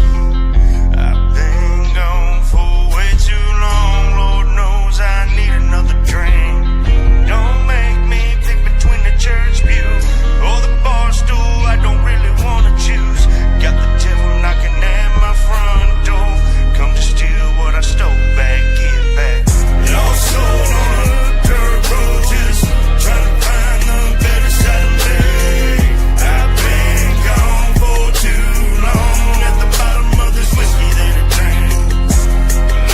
I've been gone for way too long, Lord knows I need another drink. Don't make me pick between the church pew or the bar stool, I don't really wanna choose. Got the devil knocking at my front door, come to steal what I stole back, get back. Lost soul on a dirt road, just trying to find the better side of me. I've been gone for too long at the bottom of this whiskey that I drink.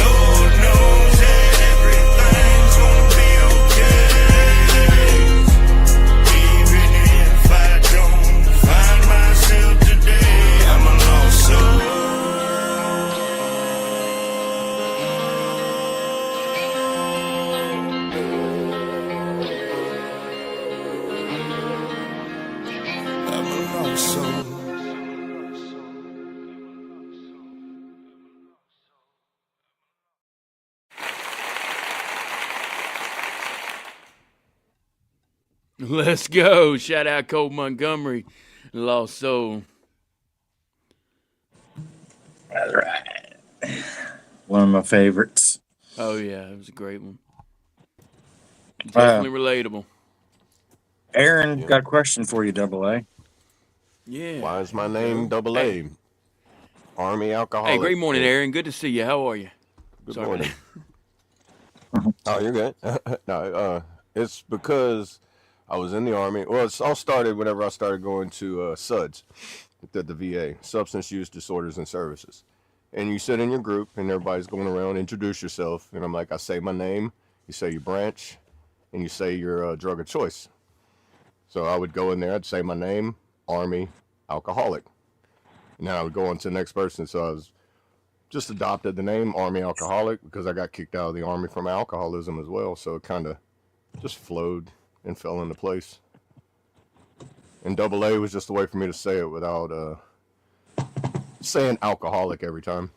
Lord knows that everything's gonna be okay. Even if I don't find myself today, I'm a lost soul. I'm a lost soul. Let's go. Shout out Colt Montgomery, Lost Soul. That's right. One of my favorites. Oh yeah, it was a great one. Definitely relatable. Aaron, Yeah. got a question for you, Double A. Yeah. Why is my name Double A? Hey. Army alcoholic. Hey, great morning, Aaron. Good to see you. How are you? Good Sorry. morning. Oh, you're good. No, it's because I was in the Army. Well, it all started whenever I started going to SUDS at the VA, Substance Use Disorders and Services. And you sit in your group, and everybody's going around, introduce yourself. And I'm like, I say my name, you say your branch, and you say your drug of choice. So I would go in there, I'd say my name, Army Alcoholic. And then I would go on to the next person. So I was just adopted the name Army Alcoholic because I got kicked out of the Army from alcoholism as well. So it kind of just flowed and fell into place. And double A was just a way for me to say it without saying alcoholic every time.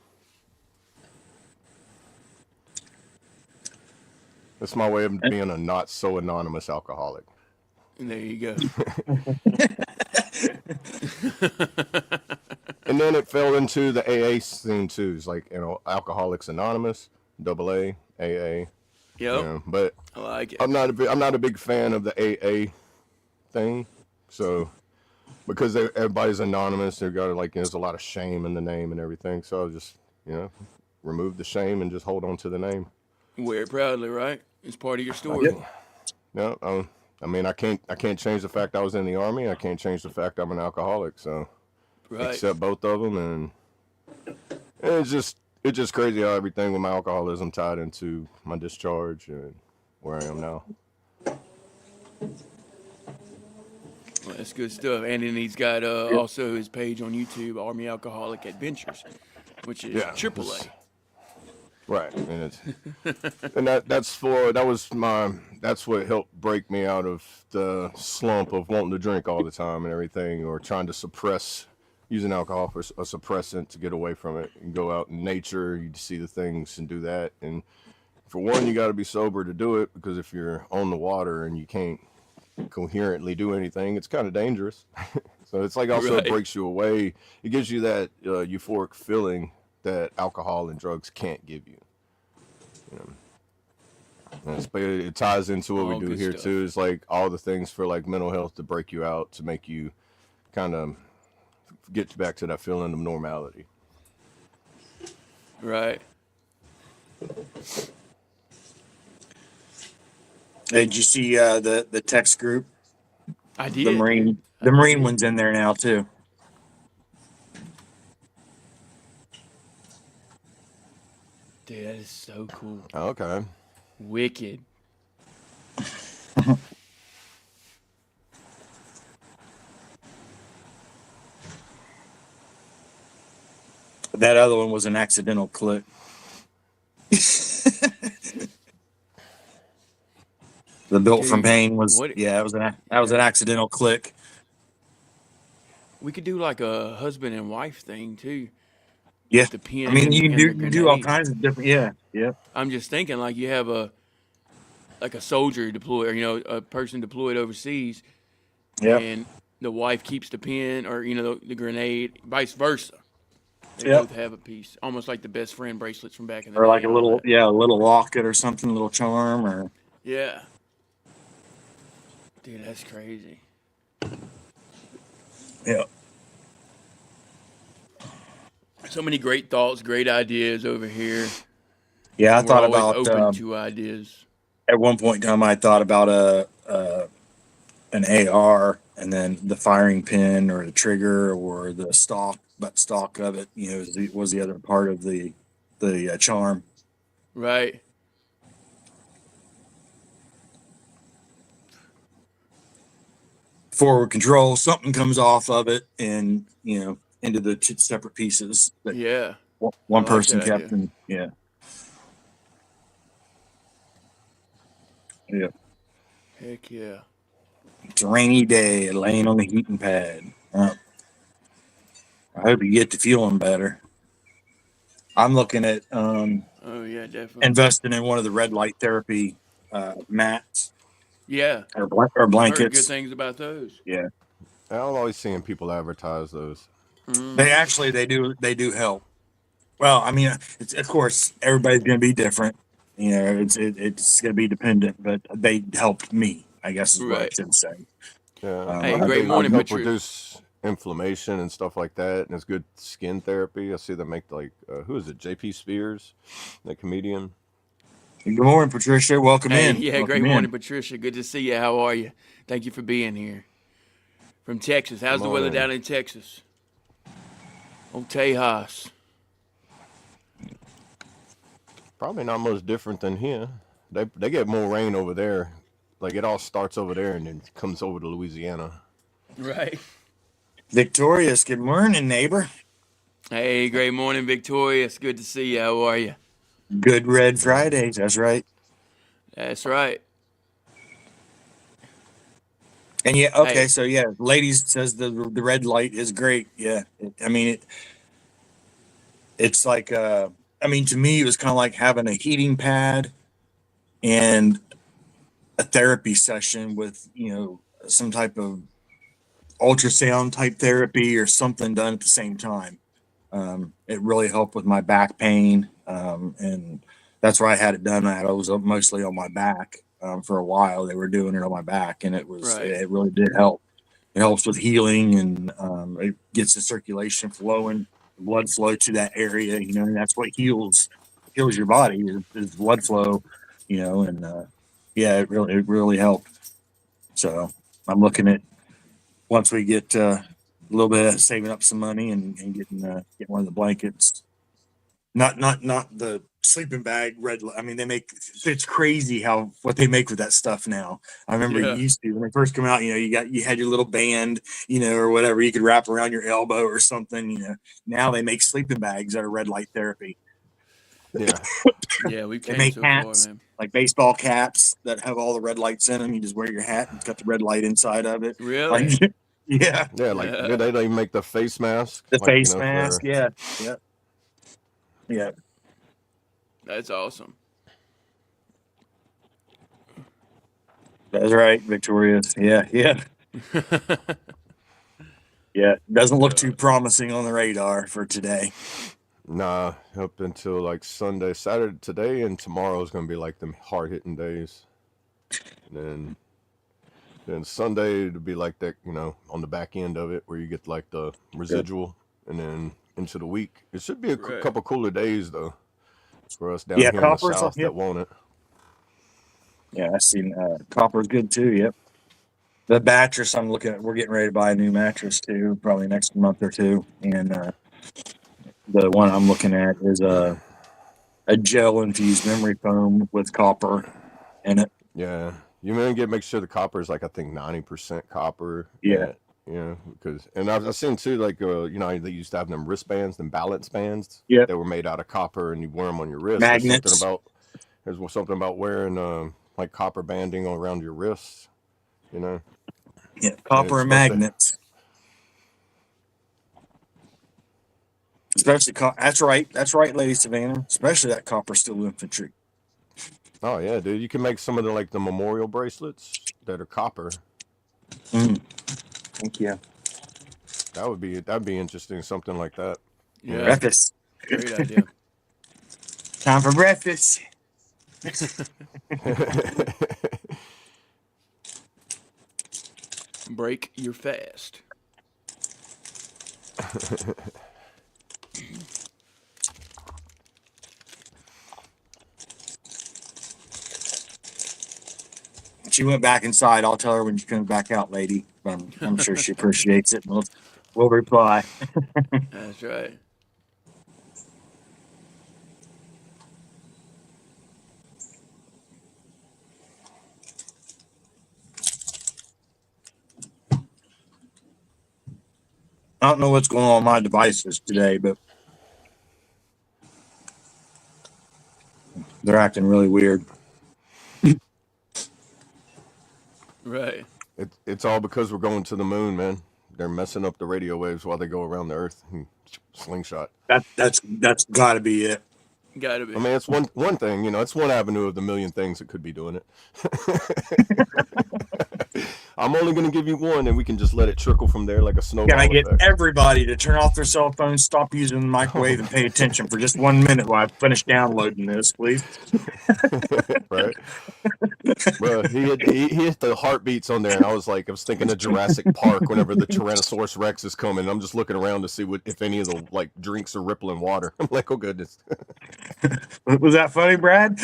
That's my way of being a not so anonymous alcoholic. And there you go. And then it fell into the AA scene too. It's like, Alcoholics Anonymous, double A, AA. Yep. But I like it. I'm not a big fan of the AA thing. So because everybody's anonymous, they've got there's a lot of shame in the name and everything. So I'll just remove the shame and just hold on to the name. Wear it proudly, right? It's part of your story. No, I mean I can't change the fact I was in the Army. I can't change the fact I'm an alcoholic. So accept both of them, and it's just crazy how everything with my alcoholism tied into my discharge and where I am now. Well, that's good stuff. And then he's got also his page on YouTube, Army Alcoholic Adventures, which is AAA. Right, and that's what helped break me out of the slump of wanting to drink all the time and everything, or trying to suppress using alcohol for a suppressant to get away from it and go out in nature. You see the things and do that. And for one, you got to be sober to do it, because if you're on the water and you can't coherently do anything, it's kind of dangerous. So it's like also it breaks you away. It gives you that euphoric feeling that alcohol and drugs can't give you. But it ties into what we do here stuff. Too. It's like all the things for like mental health to break you out, to make you kind of get back to that feeling of normality. Right. Did you see the text group? I did. The Marine one's in there now too. Dude, that is so cool. Okay. Wicked. That other one was an accidental click. The Built from Pain was that was an accidental click. We could do like a husband and wife thing too. Yeah, the pin. I mean, you do all kinds of different. Yeah. I'm just thinking, like, you have a soldier deployed, or a person deployed overseas, and the wife keeps the pin, or the grenade, vice versa. They both have a piece, almost like the best friend bracelets from back in the day. Or like a little locket or something, a little charm, or yeah. Dude, that's crazy. Yeah. So many great thoughts, great ideas over here. Yeah, I thought about open to ideas. At one point in time, I thought about an AR, and then the firing pin or the trigger or the stock of it, was the other part of the charm. Right. Forward control, something comes off of it, and into the separate pieces that one person kept. And Heck yeah. It's a rainy day, laying on the heating pad. I hope you get to feeling better. I'm looking at definitely investing in one of the red light therapy mats. Yeah. Or blankets. I heard good things about those. Yeah. I'm always seeing people advertise those. They do help. Well, I mean, of course everybody's going to be different. It's going to be dependent, but they helped me, I guess is what I should say. Yeah. Hey, great morning, help Patricia. Reduce inflammation and stuff like that, and it's good skin therapy. I see them make who is it? JP Spears, that comedian. Good morning, Patricia. Welcome in. Yeah, Welcome great morning, Patricia. Good to see you. How are you? Thank you for being here. From Texas. How's the weather down in Texas? Old Tejas. Probably not much different than here. They get more rain over there like it all starts over there and then comes over to Louisiana. Right. Victorious, good morning, neighbor. Hey, great morning, Victorious. Good to see you. How are you? Good Red Fridays, that's right. That's right. And yeah, okay, Hey. so yeah, ladies says the red light is great. Yeah, I mean it's like I mean to me it was kind of like having a heating pad and a therapy session with some type of ultrasound type therapy or something done at the same time. It really helped with my back pain, and that's why I had it done. I was mostly on my back for a while. They were doing it on my back, and it really did help. It helps with healing, and it gets the circulation flowing, blood flow to that area. And that's what heals your body is blood flow. And yeah, it really helped. So I'm looking at once we get a little bit of saving up some money and getting get one of the blankets. Not the sleeping bag red. I mean, it's crazy what they make with that stuff now. I remember you used to when they first come out. You had your little band, or whatever you could wrap around your elbow or something. Now they make sleeping bags that are red light therapy. Yeah, Yeah, we They came make so hats, far, man. like baseball caps that have all the red lights in them. You just wear your hat and it's got the red light inside of it. Really? Like, yeah. yeah, like they make the face mask, The like face mask, yeah. That's awesome. That's right, Victorious. Yeah. Yeah, doesn't look too promising on the radar for today. Nah, up until like Sunday, Saturday, today, and tomorrow is gonna be like them hard hitting days. And then Sunday it'll be like that, on the back end of it where you get like the residual, and then into the week. It should be a couple cooler days though for us down here in the south that want it. Yeah, I seen copper's good too. Yep. The mattress I'm looking at, we're getting ready to buy a new mattress too, probably next month or two, and the one I'm looking at is a gel infused memory foam with copper in it. Yeah, you make sure the copper is like I think 90% copper. Yeah. Because I've seen too like they used to have them wristbands, them balance bands. Yeah. They were made out of copper, and you wear them on your wrist. Magnets. There's something about wearing like copper banding around your wrists. Yeah, copper and magnets. Especially, that's right, Lady Savannah. Especially that copper steel infantry. Oh yeah, dude! You can make some of the memorial bracelets that are copper. Thank you. That'd be interesting, something like that. Yeah. Breakfast. Great idea. Time for breakfast. Break your fast. She went back inside. I'll tell her when she comes back out, lady. I'm sure she appreciates it. We'll reply. That's right. I don't know what's going on with my devices today, but they're acting really weird. Right. It's all because we're going to the moon, man. They're messing up the radio waves while they go around the Earth. Slingshot. That's got to be it. Gotta be. I mean, it's one thing, it's one avenue of the million things that could be doing it. I'm only going to give you one, and we can just let it trickle from there like a snowball. Can I get effect. everybody to turn off their cell phones, stop using the microwave, and pay attention for just 1 minute while I finish downloading this, please? Right. Bro, he hit the heartbeats on there, and I was thinking of Jurassic Park whenever the Tyrannosaurus Rex is coming. I'm just looking around to see if any of the drinks are rippling water. I'm like, oh goodness. Was that funny, Brad?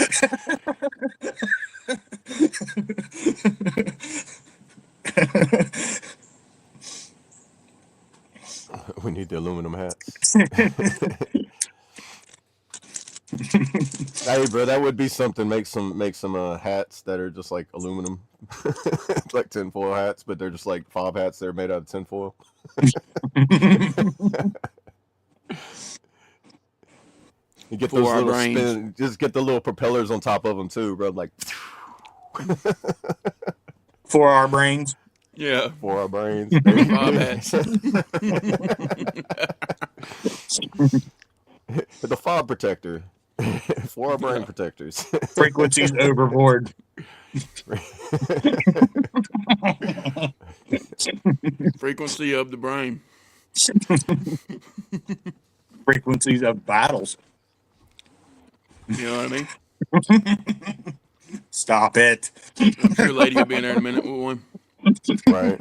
We need the aluminum hats. Hey, bro, that would be something. Make some hats that are just like aluminum like tinfoil hats, but they're just like fob hats. They're made out of tinfoil. You get those 4 hour little brains. spin, just get the little propellers on top of them too, bro. Like 4 hour brains. Yeah. 4 hour brains. There you Bob go. hats. The fob protector. 4 hour brain protectors. Frequencies overboard. Frequency of the brain. Frequencies of battles. You know what I mean? Stop it. I'm sure lady will be in there in a minute with one. Right.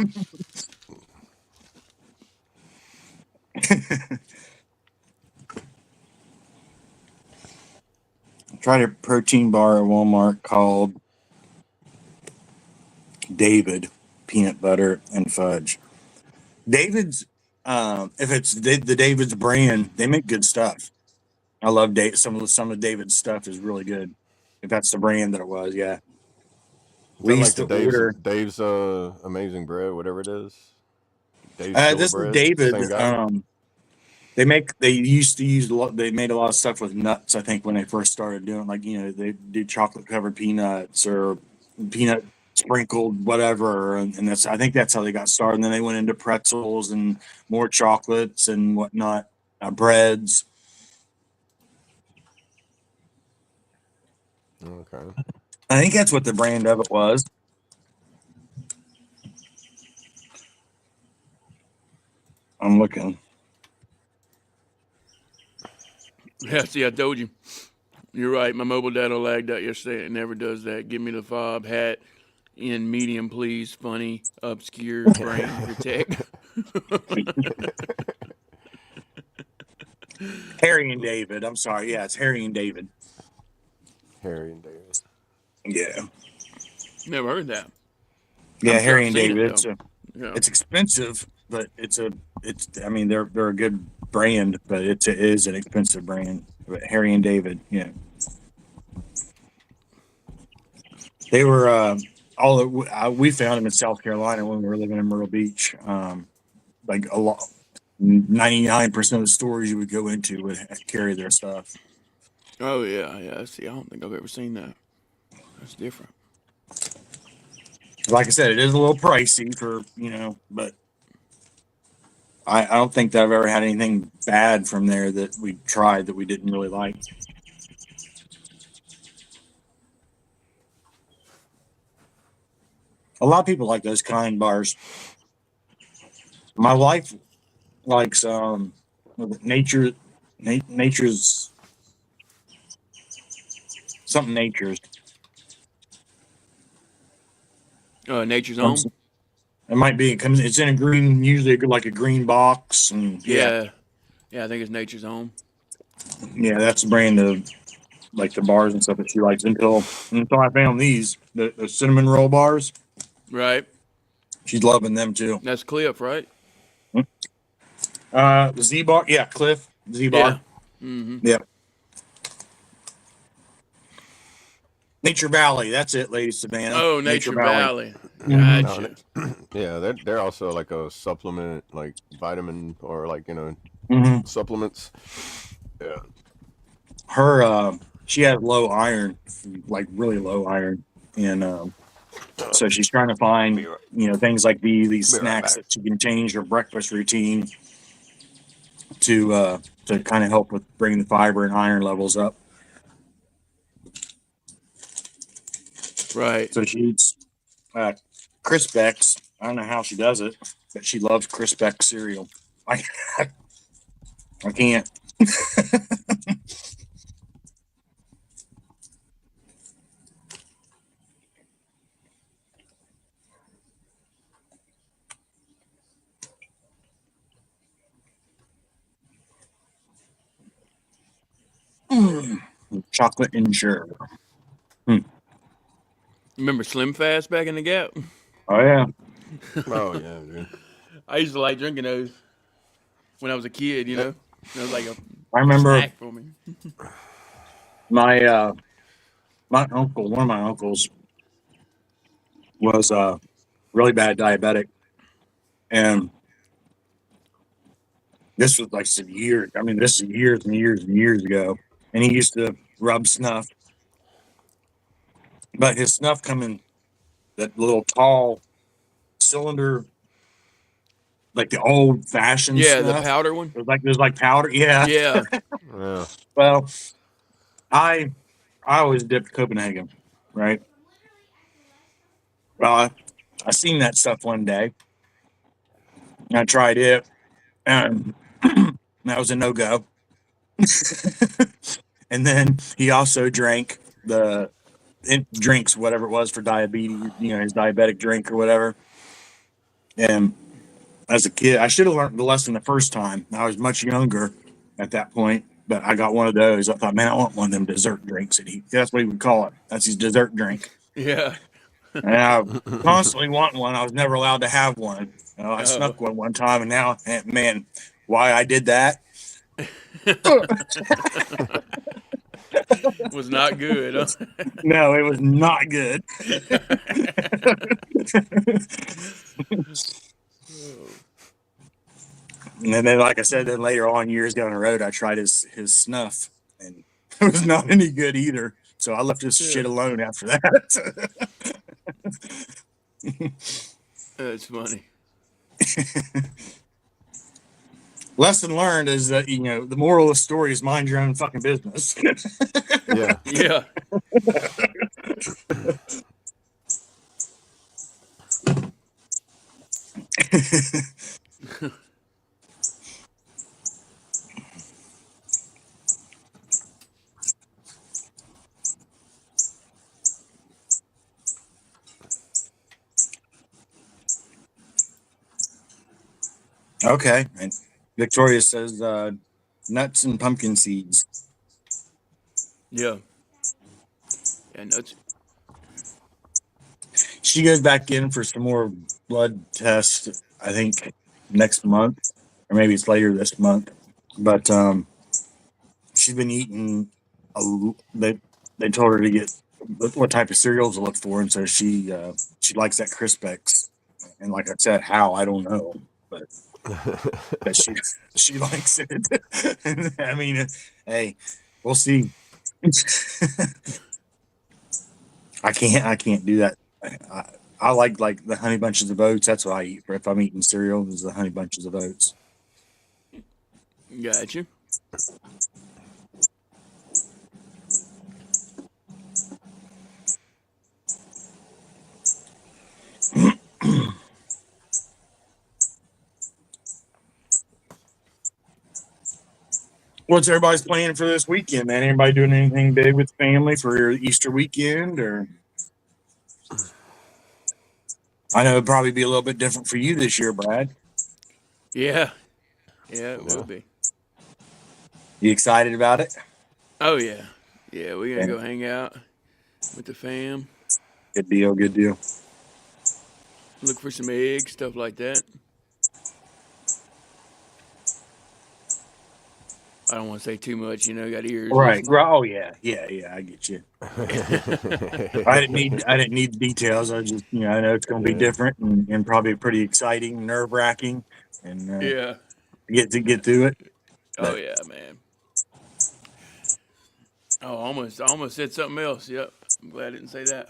Tried a protein bar at Walmart called David peanut butter and fudge. David's, if it's the David's brand, they make good stuff. I love some of David's stuff is really good. If that's the brand that it was, yeah. We used to order. Dave's amazing bread, whatever it is. Dave's This is bread, David. same guy. They used to use they made a lot of stuff with nuts, I think, when they first started doing, like, they do chocolate covered peanuts or peanut sprinkled whatever, and I think that's how they got started. And then they went into pretzels and more chocolates and whatnot, breads. Okay. I think that's what the brand of it was. I'm looking. Yeah, see, I told you. You're right. My mobile data lagged out yesterday. It never does that. Give me the fob hat in medium, please. Funny, obscure, brain protect. Harry and David. I'm sorry. Yeah, it's Harry and David. Harry and David. Yeah. Never heard that. Yeah, I'm sure Harry I've and seen David. it, yeah. It's expensive, but I mean, they're a good brand, but it is an expensive brand. But Harry and David, yeah. They were we found them in South Carolina when we were living in Myrtle Beach. Like a lot, 99% of the stores you would go into would carry their stuff. Oh, yeah. See, I don't think I've ever seen that. That's different. Like I said, it is a little pricey but I don't think that I've ever had anything bad from there that we tried that we didn't really like. A lot of people like those kind bars. My wife likes nature's something nature's. Nature's Home? It might be. It's in a green, usually like a green box, and Yeah, I think it's Nature's Home. yeah, that's the brand of like the bars and stuff that she likes. Until I found these, the cinnamon roll bars. Right. She's loving them too. That's Cliff, right? The Z bar, yeah, Cliff Z bar. Yeah. Mm-hmm. Yep. Nature Valley, that's it, Lady Savannah. Oh, Nature Valley. Gotcha. Yeah, they're also like a supplement, like vitamin or like supplements. Yeah. Her she has low iron, like really low iron, and so she's trying to find things like these snacks that she can change her breakfast routine to kind of help with bringing the fiber and iron levels up. Right. So she eats Crispex. I don't know how she does it, but she loves Crispex cereal. I can't. Chocolate and sugar. Remember Slim Fast back in the Gap? Oh yeah. Oh yeah, dude. I used to like drinking those when I was a kid, It was like a I remember snack for me. my uncle, one of my uncles, was really bad diabetic, and this was like some years. I mean, this is years and years and years ago. And he used to rub snuff, but his snuff come in that little tall cylinder, like the old fashioned Yeah, the snuff. powder one. There's like powder. Yeah. Yeah. Yeah. Well, I always dipped Copenhagen, right? Well, I seen that stuff one day. And I tried it, and that was a no go. And then he also drank drinks whatever it was for diabetes, his diabetic drink or whatever. And as a kid, I should have learned the lesson the first time. I was much younger at that point, but I got one of those. I thought, man, I want one of them dessert drinks. And that's what he would call it. That's his dessert drink. Yeah. And I constantly wanting one. I was never allowed to have one. I snuck one time, and now, man, why I did that was not good. Huh? No, it was not good. And then, like I said, then later on, years down the road, I tried his snuff, and it was not any good either. So I left his shit alone after that. That's funny. Lesson learned is that, the moral of the story is mind your own fucking business. Yeah. Yeah. Okay. And Victoria says nuts and pumpkin seeds. Yeah. Yeah, nuts. She goes back in for some more blood tests, I think, next month, or maybe it's later this month. But she's been eating they told her to get what type of cereals to look for, and so she likes that Crispex. And like I said, how I don't know, but she likes it. I mean, hey, we'll see. I can't do that. I like the honey bunches of oats. That's what I eat if I'm eating cereal. Is the honey bunches of oats. Gotcha. What's everybody's planning for this weekend, man? Anybody doing anything big with family for your Easter weekend? Or I know it'd probably be a little bit different for you this year, Brad. Yeah. Yeah, it will be. You excited about it? Oh, yeah. Yeah, we're going to go hang out with the fam. Good deal, good deal. Look for some eggs, stuff like that. I don't want to say too much, got ears. Right. Oh yeah, I get you. I didn't need details. I just, I know it's going to be different and probably pretty exciting, nerve wracking, and Yeah. get through it. Oh yeah, man. Oh, I almost said something else. Yep. I'm glad I didn't say that.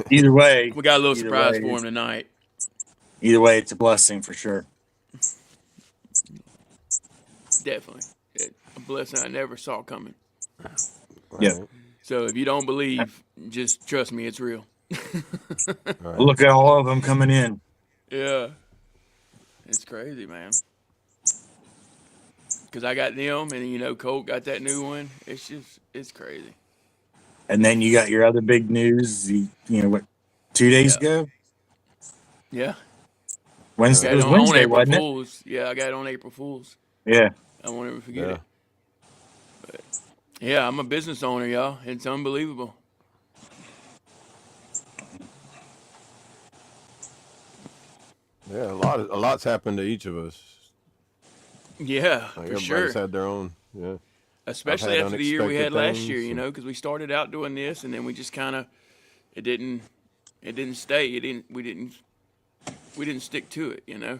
Either way, We got a little surprise for him tonight. Either way, it's a blessing for sure. Definitely. A blessing I never saw coming. Yeah. So if you don't believe, just trust me, it's real. Right. Look at all of them coming in. Yeah. It's crazy, man. Because I got them, and Colt got that new one. It's crazy. And then you got your other big news. What, 2 days ago? Yeah. Wednesday. I It was got it on Wednesday, April wasn't it? Fools. Yeah, I got it on April Fools. Yeah. I won't ever forget it. But, yeah, I'm a business owner, y'all. It's unbelievable. Yeah, a lot's happened to each of us. Yeah, Like for everybody's sure. had their own. Yeah. Especially had after the year we had unexpected last year, things, because we started out doing this, and then we just kind of it didn't stay. We didn't stick to it, Yeah.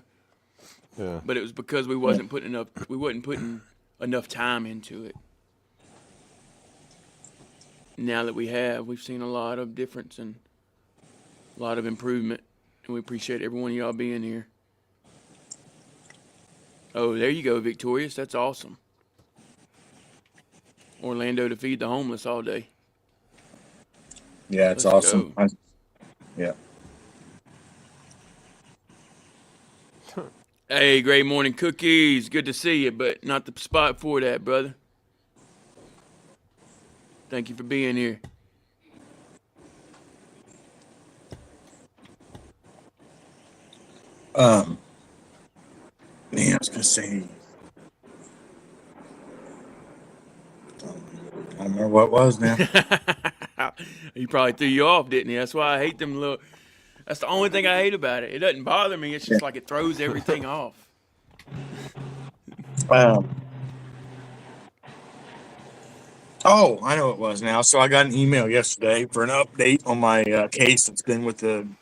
But it was because we wasn't putting enough time into it. Now that we've seen a lot of difference and a lot of improvement, and we appreciate every one of y'all being here. Oh, there you go, Victorious. That's awesome. Orlando to feed the homeless all day. Yeah, it's Let's awesome. go. Yeah. Hey, great morning, Cookies. Good to see you, but not the spot for that, brother. Thank you for being here. Man, I was gonna say, I don't remember what it was now. He probably threw you off, didn't he? That's why I hate them little. That's the only thing I hate about it. It doesn't bother me. It's just like it throws everything off. Oh, I know what it was now. So I got an email yesterday for an update on my case that's been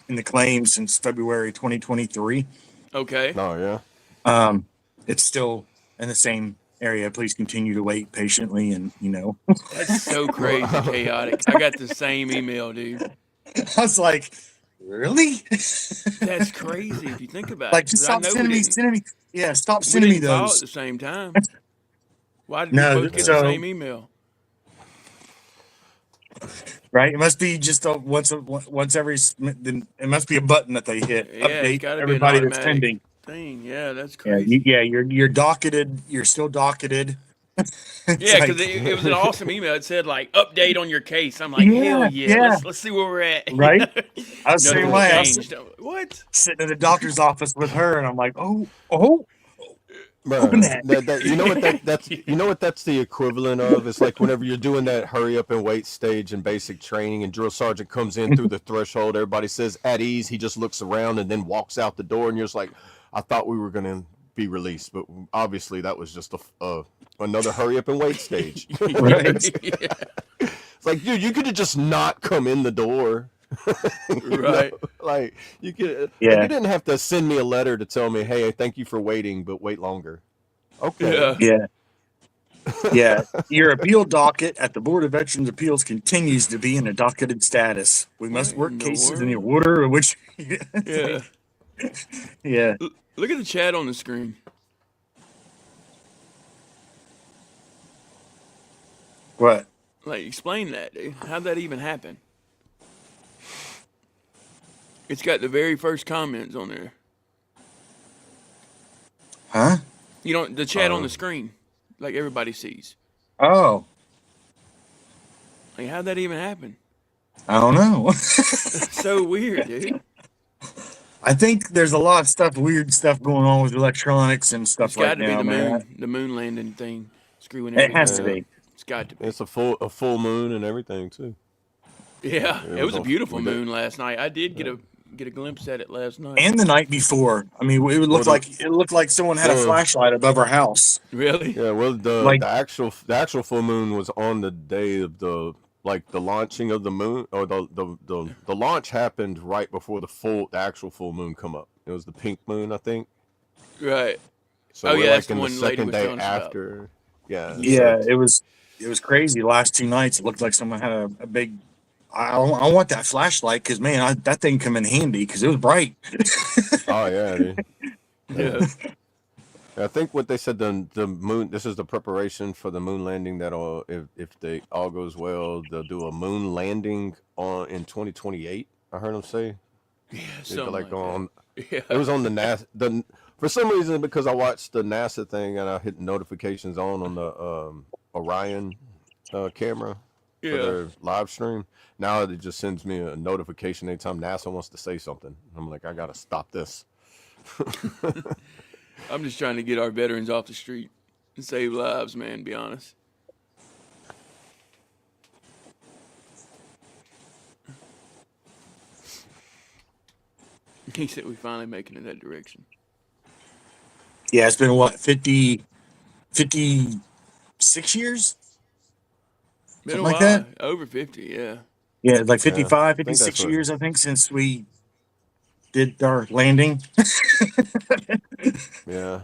in the claim since February 2023. Okay. Oh yeah. It's still in the same area. Please continue to wait patiently, and That's so crazy, chaotic. I got the same email, dude. I was like, really? That's crazy if you think about Like, it. just 'Cause I stop know sending me. Yeah, stop we sending me didn't file at those. the same time. Why did No, we both get so the same email? right, it must be just once every. Then it must be a button that they hit. Yeah, it's Update got to be an everybody that's automatic pending. thing. Yeah, that's Yeah, crazy. you're docketed. You're still docketed. It's Yeah, because like, it was an awesome email. It said like update on your case. I'm like, hell yeah, yeah, yeah, let's see where we're at. right. I was the same Nothing's way. I was changed. What? sitting in the doctor's office with her, and I'm like, oh, open Bruh, that. you know what that's the equivalent of? It's like whenever you're doing that hurry up and wait stage in basic training and drill sergeant comes in through the threshold, everybody says at ease, he just looks around and then walks out the door and you're just like, I thought we were gonna be released, but obviously that was just another hurry up and wait stage. Right. Yeah. It's like, dude, you could have just not come in the door. Right. Like you could Yeah. like you didn't have to send me a letter to tell me, hey, thank you for waiting, but wait longer. Okay. Yeah. Yeah. Your appeal docket at the Board of Veterans Appeals continues to be in a docketed status. We must What work in the cases in the world? order in which. Yeah. Yeah. Look at the chat on the screen. What? Like, explain that, dude. How'd that even happen? It's got the very first comments on there. Huh? The chat on the screen, like everybody sees. Oh, Like, how'd that even happen? I don't know. It's so weird, dude. I think there's a lot of weird stuff going on with electronics and stuff It's got right to be now, man. the moon landing thing, screwing It everything. has to Yeah. be. It's got to be. It's a full moon and everything too. Yeah, it was a beautiful we did- moon last night. I did get a glimpse at it last night. And the night before. I mean, it looked like someone had a flashlight above our house. Really? Yeah, well, Like- the actual full moon was on the day of the launching of the moon, or the launch happened right before the actual full moon come up. It was the pink moon, I think. Right. So Oh, we're yeah, that's like in the the one lady second was day telling us about. after. Yeah. Yeah, so- it was crazy. The last 2 nights, it looked like someone had a big. I want that flashlight because man, that thing come in handy because it was bright. Oh yeah, dude. Yeah. I think what they said the moon. This is the preparation for the moon landing. That'll if they all goes well, they'll do a moon landing in 2028. I heard them say. Yeah, It's something like on. that. Yeah. It was on the NASA. For some reason, because I watched the NASA thing and I hit notifications on the Orion camera for Yeah. their live stream. Now it just sends me a notification anytime NASA wants to say something. I'm like, I gotta stop this. I'm just trying to get our veterans off the street and save lives, man, be honest. He said we finally making it that direction. Yeah, it's been what 56 years. Been Something a like while. that? Over 50, yeah. Yeah, like Yeah, 55, I think that's 56 what. years, I think, since we did our landing. Yeah,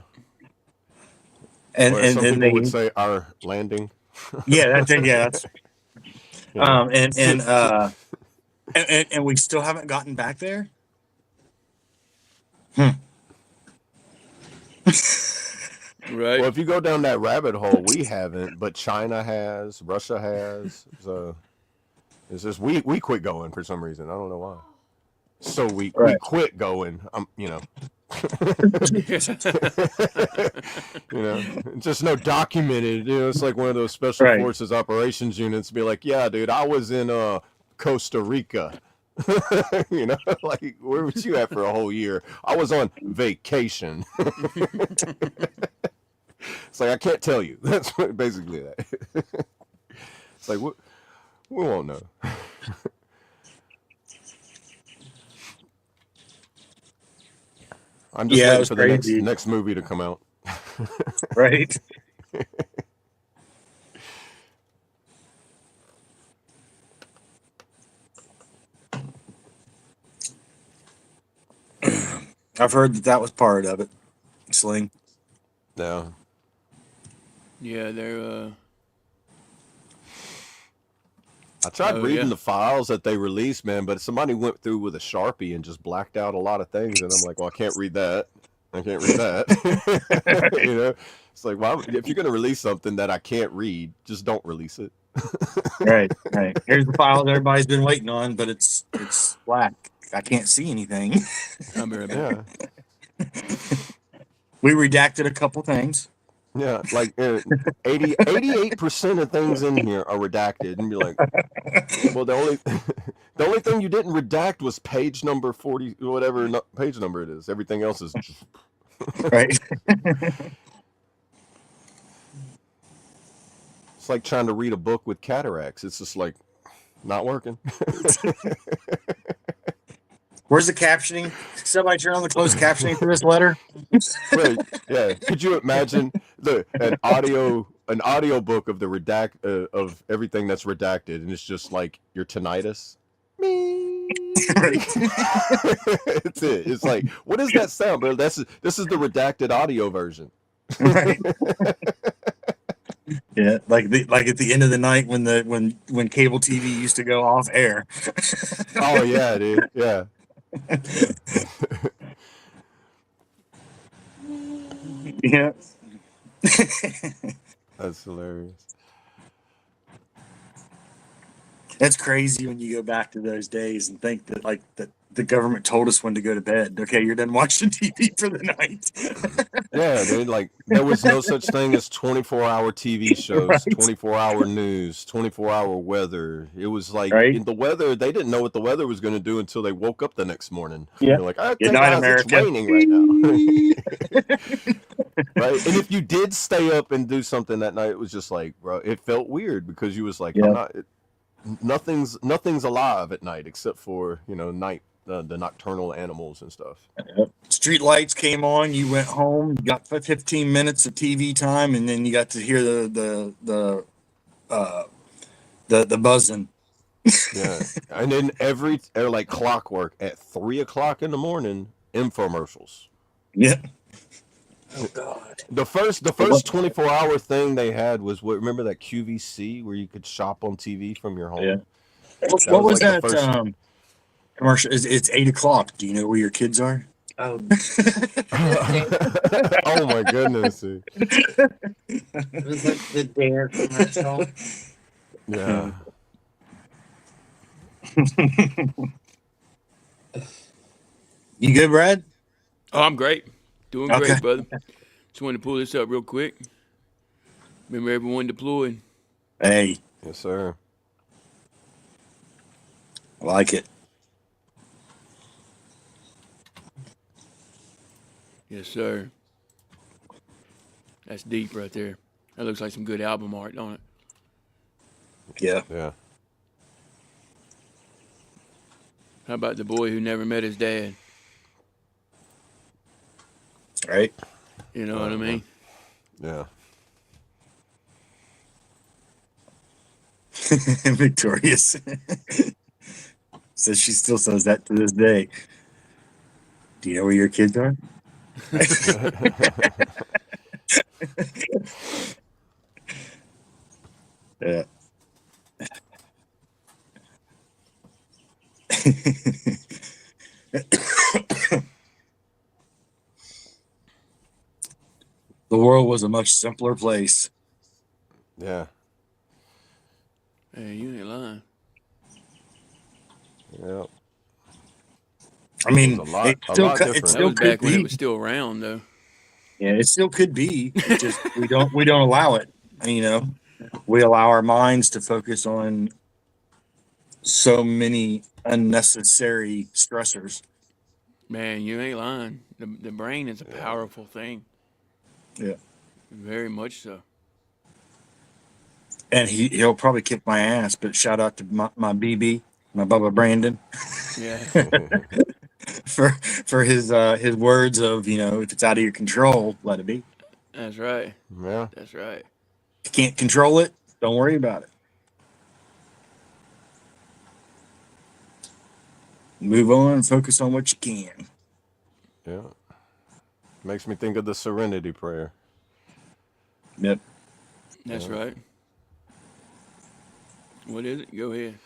and or as and some and people would they, say, our landing. yeah, that's Yeah. and and we still haven't gotten back there. Right. Well, if you go down that rabbit hole, we haven't, but China has, Russia has. So it's just we quit going for some reason. I don't know why. So we Right. quit going. Just no documented. It's like one of those special Right. forces operations units. Be like, yeah, dude, I was in Costa Rica. Like where was you at for a whole year? I was on vacation. It's like I can't tell you. That's basically that. It's like we won't know. I'm just Yeah, it waiting was for the next crazy. next movie to come out. Right. I've heard that was part of it. Sling. Yeah. Yeah, they're I tried oh reading yeah. the files that they released, man, but somebody went through with a Sharpie and just blacked out a lot of things, and I'm like, well, I can't read that. I can't read that. It's like, well, if you're gonna release something that I can't read, just don't release it. Right. Right. Here's the file that everybody's been waiting on, but it's black. I can't see anything. I'll be right back. Yeah, We redacted a couple things. yeah, like 88% of things in here are redacted, and be like, well, the only thing you didn't redact was page number 40, whatever page number it is. Everything else is. Right. It's like trying to read a book with cataracts. It's just like not working. Where's the captioning? Somebody turn on the closed captioning for this letter. Right? Yeah. Could you imagine an audio book of the of everything that's redacted, and it's just like your tinnitus. Right. It's it. It's like, what is that sound, bro? This is the redacted audio version. Right. Yeah, like at the end of the night when cable TV used to go off air. Oh yeah, dude. Yeah. Yeah. That's hilarious. That's crazy when you go back to those days and think that that the government told us when to go to bed. Okay, you're done watching TV for the night. Yeah, dude. Like there was no such thing as 24-hour TV shows, Right. 24-hour news, 24-hour weather. It was like Right. in the weather. They didn't know what the weather was going to do until they woke up the next morning. Yeah. They're like, I Good think night, it's America. raining right now. Right. And if you did stay up and do something that night, it was just like, bro, it felt weird because you was like, Yeah. I'm not. Nothing's alive at night except for night. The nocturnal animals and stuff. Street lights came on. You went home. You got 15 minutes of TV time, and then you got to hear the buzzing. Yeah, and then like clockwork at 3 o'clock in the morning, infomercials. Yeah. Oh God. The first 24-hour thing they had was remember that QVC where you could shop on TV from your home. Yeah. That What was like that the first- commercial? It's 8 o'clock. Do you know where your kids are? Oh, Oh my goodness, dude. it was like the Dare commercial. Yeah. You good, Brad? Oh, I'm great. Doing Okay. great, brother. Just wanted to pull this up real quick. Remember everyone deployed. Hey, Yes, sir. I like it. Yes, sir. That's deep right there. That looks like some good album art, don't it? Yeah. Yeah. How about the boy who never met his dad? Right. You know what I mean? Yeah. Victorious. So she still says that to this day. Do you know where your kids are? Yeah. The world was a much simpler place. Yeah. Hey, you ain't lying. Yeah. I mean, a lot it still different. it That still was could back when it be. was still around, though. Yeah, it still could be. It just we don't allow it. You know, we allow our minds to focus on so many unnecessary stressors. Man, you ain't lying. The brain is a powerful thing. Yeah. Very much so. And he'll probably kick my ass, but shout out to my BB, my Bubba Brandon, Yeah. for his words of, if it's out of your control, let it be. That's right. Yeah. That's right. If you can't control it, don't worry about it. Move on and focus on what you can. Yeah. Makes me think of the Serenity Prayer. Yep. That's right. What is it? Go ahead.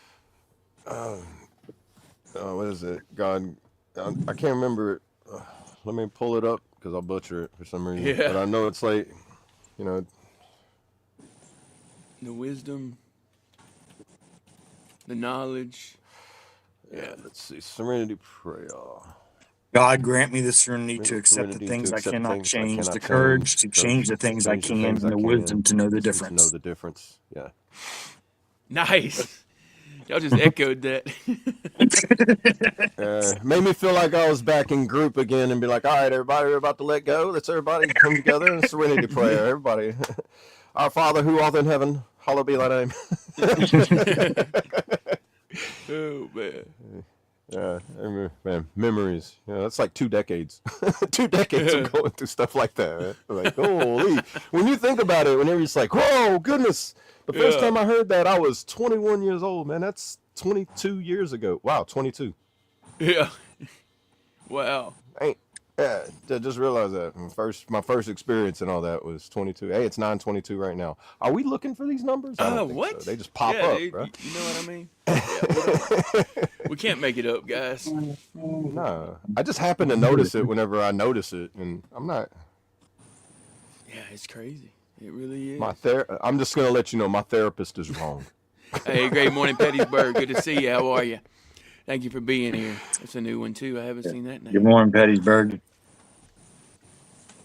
What is it? God, I can't remember it. Let me pull it up because I'll butcher it for some reason. Yeah. But I know it's like, The wisdom, the knowledge. yeah. Let's see. Serenity Prayer. God grant me the serenity to accept the Serenity things to I accept cannot things I change, cannot the courage to change the things I change the can, things and I the can, wisdom to know the wisdom difference. To know the difference. Yeah. Nice. Y'all just echoed that. Made me feel like I was back in group again and be like, all right, everybody, we're about to let go. Let's everybody come together in Serenity Prayer. Everybody. Our Father who art in heaven, hallowed be thy name. Oh, man. Yeah, man, memories. Yeah, that's like 2 decades. 2 decades of going through stuff like that. Man. Like, holy. When you think about it, whenever it's like, whoa, goodness. The first time I heard that, I was 21 years old, man. That's 22 years ago. Wow, 22. Yeah. Wow. Yeah, just realized that. My first experience and all that was 22. Hey, it's 9:22 right now. Are we looking for these numbers? I don't think What? so. They just pop yeah, up, dude, bro. You know what I mean? Yeah, we can't make it up, guys. No, I just happen to notice it whenever I notice it, and I'm not. Yeah, it's crazy. It really is. I'm just gonna let you know my therapist is wrong. Hey, great morning, Pettysburg. Good to see you. How are you? Thank you for being here. It's a new one too. I haven't seen that name. Good morning, Pettysburg.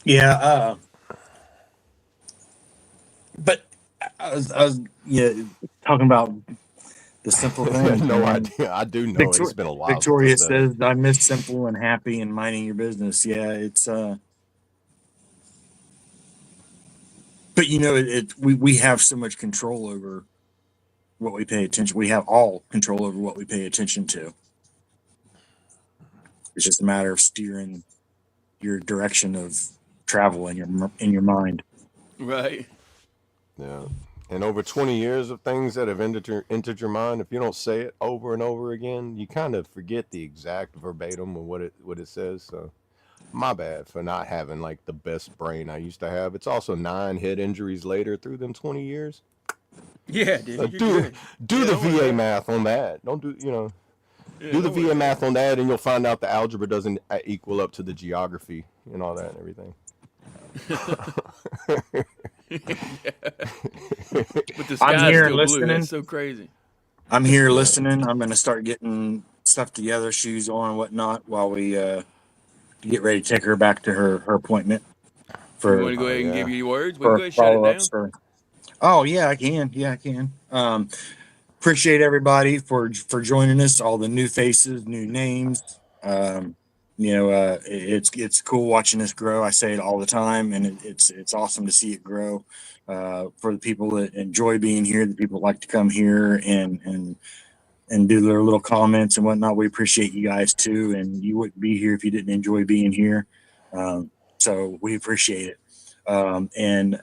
Yeah, but I was talking about the simple things. No idea. I do know it's been a while. Victoria since I said says, "I miss simple and happy and minding your business." Yeah, it's but we have so much control over what we pay attention. We have all control over what we pay attention to. It's just a matter of steering your direction of travel in your mind. Right. Yeah. And over 20 years of things that have entered your mind, if you don't say it over and over again, you kind of forget the exact verbatim of what it says. So, my bad for not having like the best brain I used to have. It's also 9 head injuries later through them 20 years. Yeah, dude. Do the VA math on that. Don't do do the VA math on that, and you'll find out the algebra doesn't equal up to the geography and all that and everything. But the sky's here still listening. blue. That's so crazy. I'm here listening. I'm going to start getting stuff together, shoes on and whatnot, while we get ready to take her back to her appointment. You want to go ahead and give you your words? We can for go ahead and shut it down. follow-ups. Oh yeah, I can. Yeah, I can. Appreciate everybody for joining us. All the new faces, new names. It's cool watching this grow. I say it all the time, and it's awesome to see it grow. For the people that enjoy being here, the people that like to come here and do their little comments and whatnot, we appreciate you guys too. And you wouldn't be here if you didn't enjoy being here. So we appreciate it. And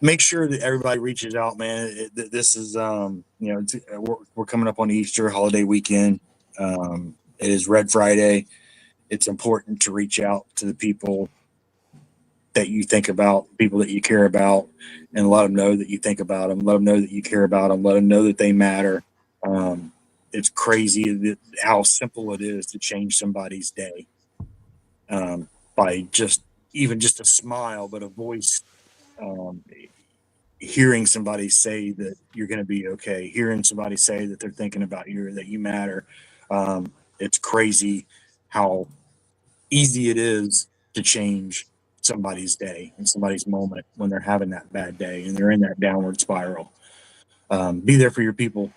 make sure that everybody reaches out, man. This is, we're coming up on Easter holiday weekend. It is Red Friday. It's important to reach out to the people that you think about, people that you care about, and let them know that you think about them. Let them know that you care about them. Let them know that they matter. It's crazy how simple it is to change somebody's day by just a smile, but a voice. Hearing somebody say that you're going to be okay, hearing somebody say that they're thinking about you, that you matter. It's crazy how easy it is to change somebody's day and somebody's moment when they're having that bad day and they're in that downward spiral. Be there for your people.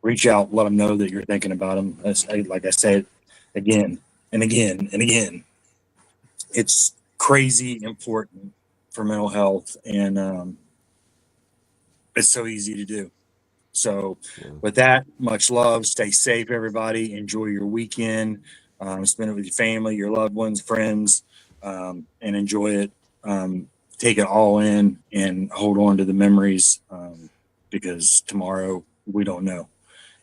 Reach out, let them know that you're thinking about them. Like I said, again and again and again, it's crazy important for mental health, and it's so easy to do. So with that, much love. Stay safe, everybody. Enjoy your weekend. Spend it with your family, your loved ones, friends, and enjoy it. Take it all in and hold on to the memories, because tomorrow we don't know.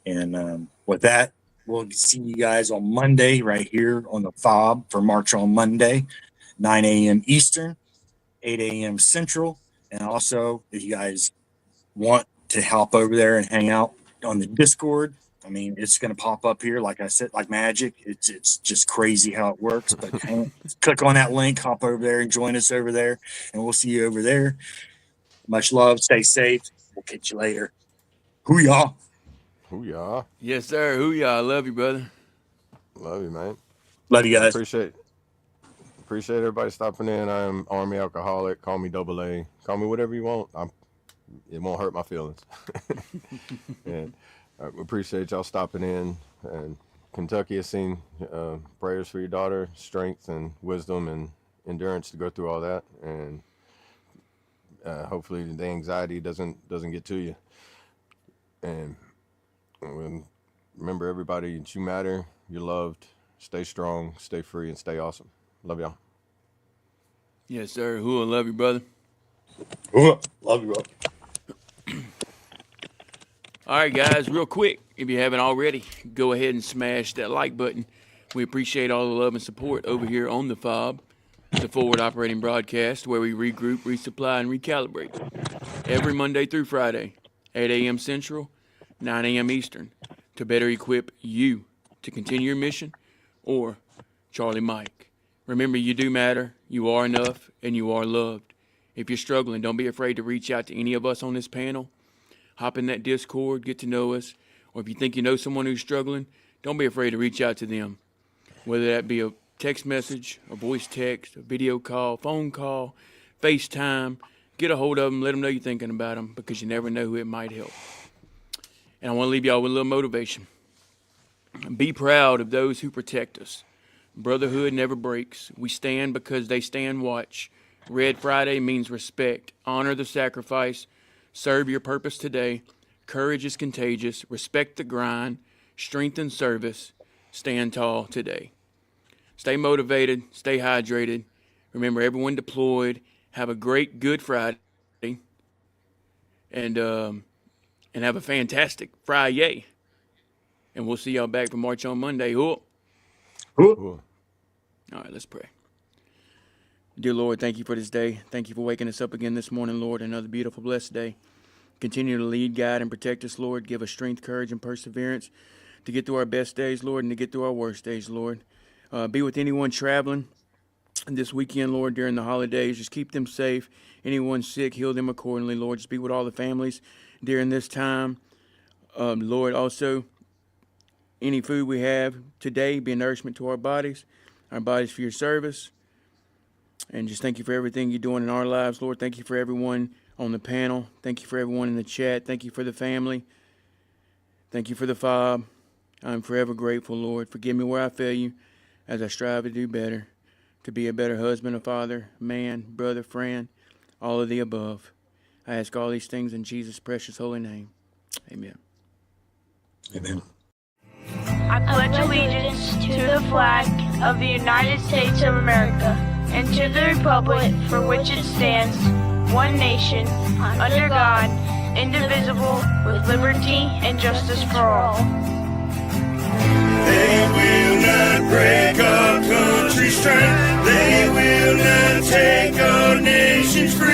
And with that, we'll see you guys on Monday right here on the F.O.B for March on Monday, 9 a.m. Eastern, 8 a.m. Central. And also, if you guys want to hop over there and hang out on the Discord, I mean, it's going to pop up here, like I said, like magic. It's just crazy how it works. But click on that link, hop over there, and join us over there, and we'll see you over there. Much love. Stay safe. We'll catch you later. Hoo-yah. Hoo-yah. Yes, sir. Hoo-yah. I love you, brother. Love you, man. Love you guys. Appreciate everybody stopping in. I am Army Alcoholic. Call me AA. Call me whatever you want. It won't hurt my feelings. And I appreciate y'all stopping in. And Kentucky has seen prayers for your daughter, strength and wisdom and endurance to go through all that. And hopefully the anxiety doesn't get to you. And remember, everybody, that you matter, you're loved. Stay strong, stay free, and stay awesome. Love y'all. Yes, sir. Who love you, brother. Love you, bro. All right, guys, real quick, if you haven't already, go ahead and smash that like button. We appreciate all the love and support over here on the F.O.B, the Forward Operating Broadcast, where we regroup, resupply, and recalibrate every Monday through Friday, 8 a.m. Central, 9 a.m. Eastern, to better equip you to continue your mission, or Charlie Mike. Remember, you do matter, you are enough, and you are loved. If you're struggling, don't be afraid to reach out to any of us on this panel. Hop in that Discord, get to know us. Or if you think you know someone who's struggling, don't be afraid to reach out to them. Whether that be a text message, a voice text, a video call, phone call, FaceTime, get a hold of them, let them know you're thinking about them, because you never know who it might help. And I want to leave y'all with a little motivation. Be proud of those who protect us. Brotherhood never breaks. We stand because they stand watch. Red Friday means respect. Honor the sacrifice. Serve your purpose today. Courage is contagious. Respect the grind. Strengthen service. Stand tall today. Stay motivated. Stay hydrated. Remember, everyone deployed. Have a great Good Friday. And have a fantastic Friday. And we'll see y'all back for March on Monday. Cool. Cool. All right, let's pray. Dear Lord, thank you for this day. Thank you for waking us up again this morning, Lord. Another beautiful, blessed day. Continue to lead, guide, and protect us, Lord. Give us strength, courage, and perseverance to get through our best days, Lord, and to get through our worst days, Lord. Be with anyone traveling this weekend, Lord, during the holidays. Just keep them safe. Anyone sick, heal them accordingly, Lord. Just be with all the families during this time. Lord, also, any food we have today be a nourishment to our bodies for your service. And just thank you for everything you're doing in our lives, Lord. Thank you for everyone on the panel. Thank you for everyone in the chat. Thank you for the family. Thank you for the F.O.B. I'm forever grateful, Lord. Forgive me where I fail you as I strive to do better, to be a better husband, a father, man, brother, friend, all of the above. I ask all these things in Jesus' precious holy name. Amen. Amen. I pledge allegiance to the flag of the United States of America and to the republic for which it stands, one nation, under God, indivisible, with liberty and justice for all. They will not break our country's strength. They will not take our nation's freedom.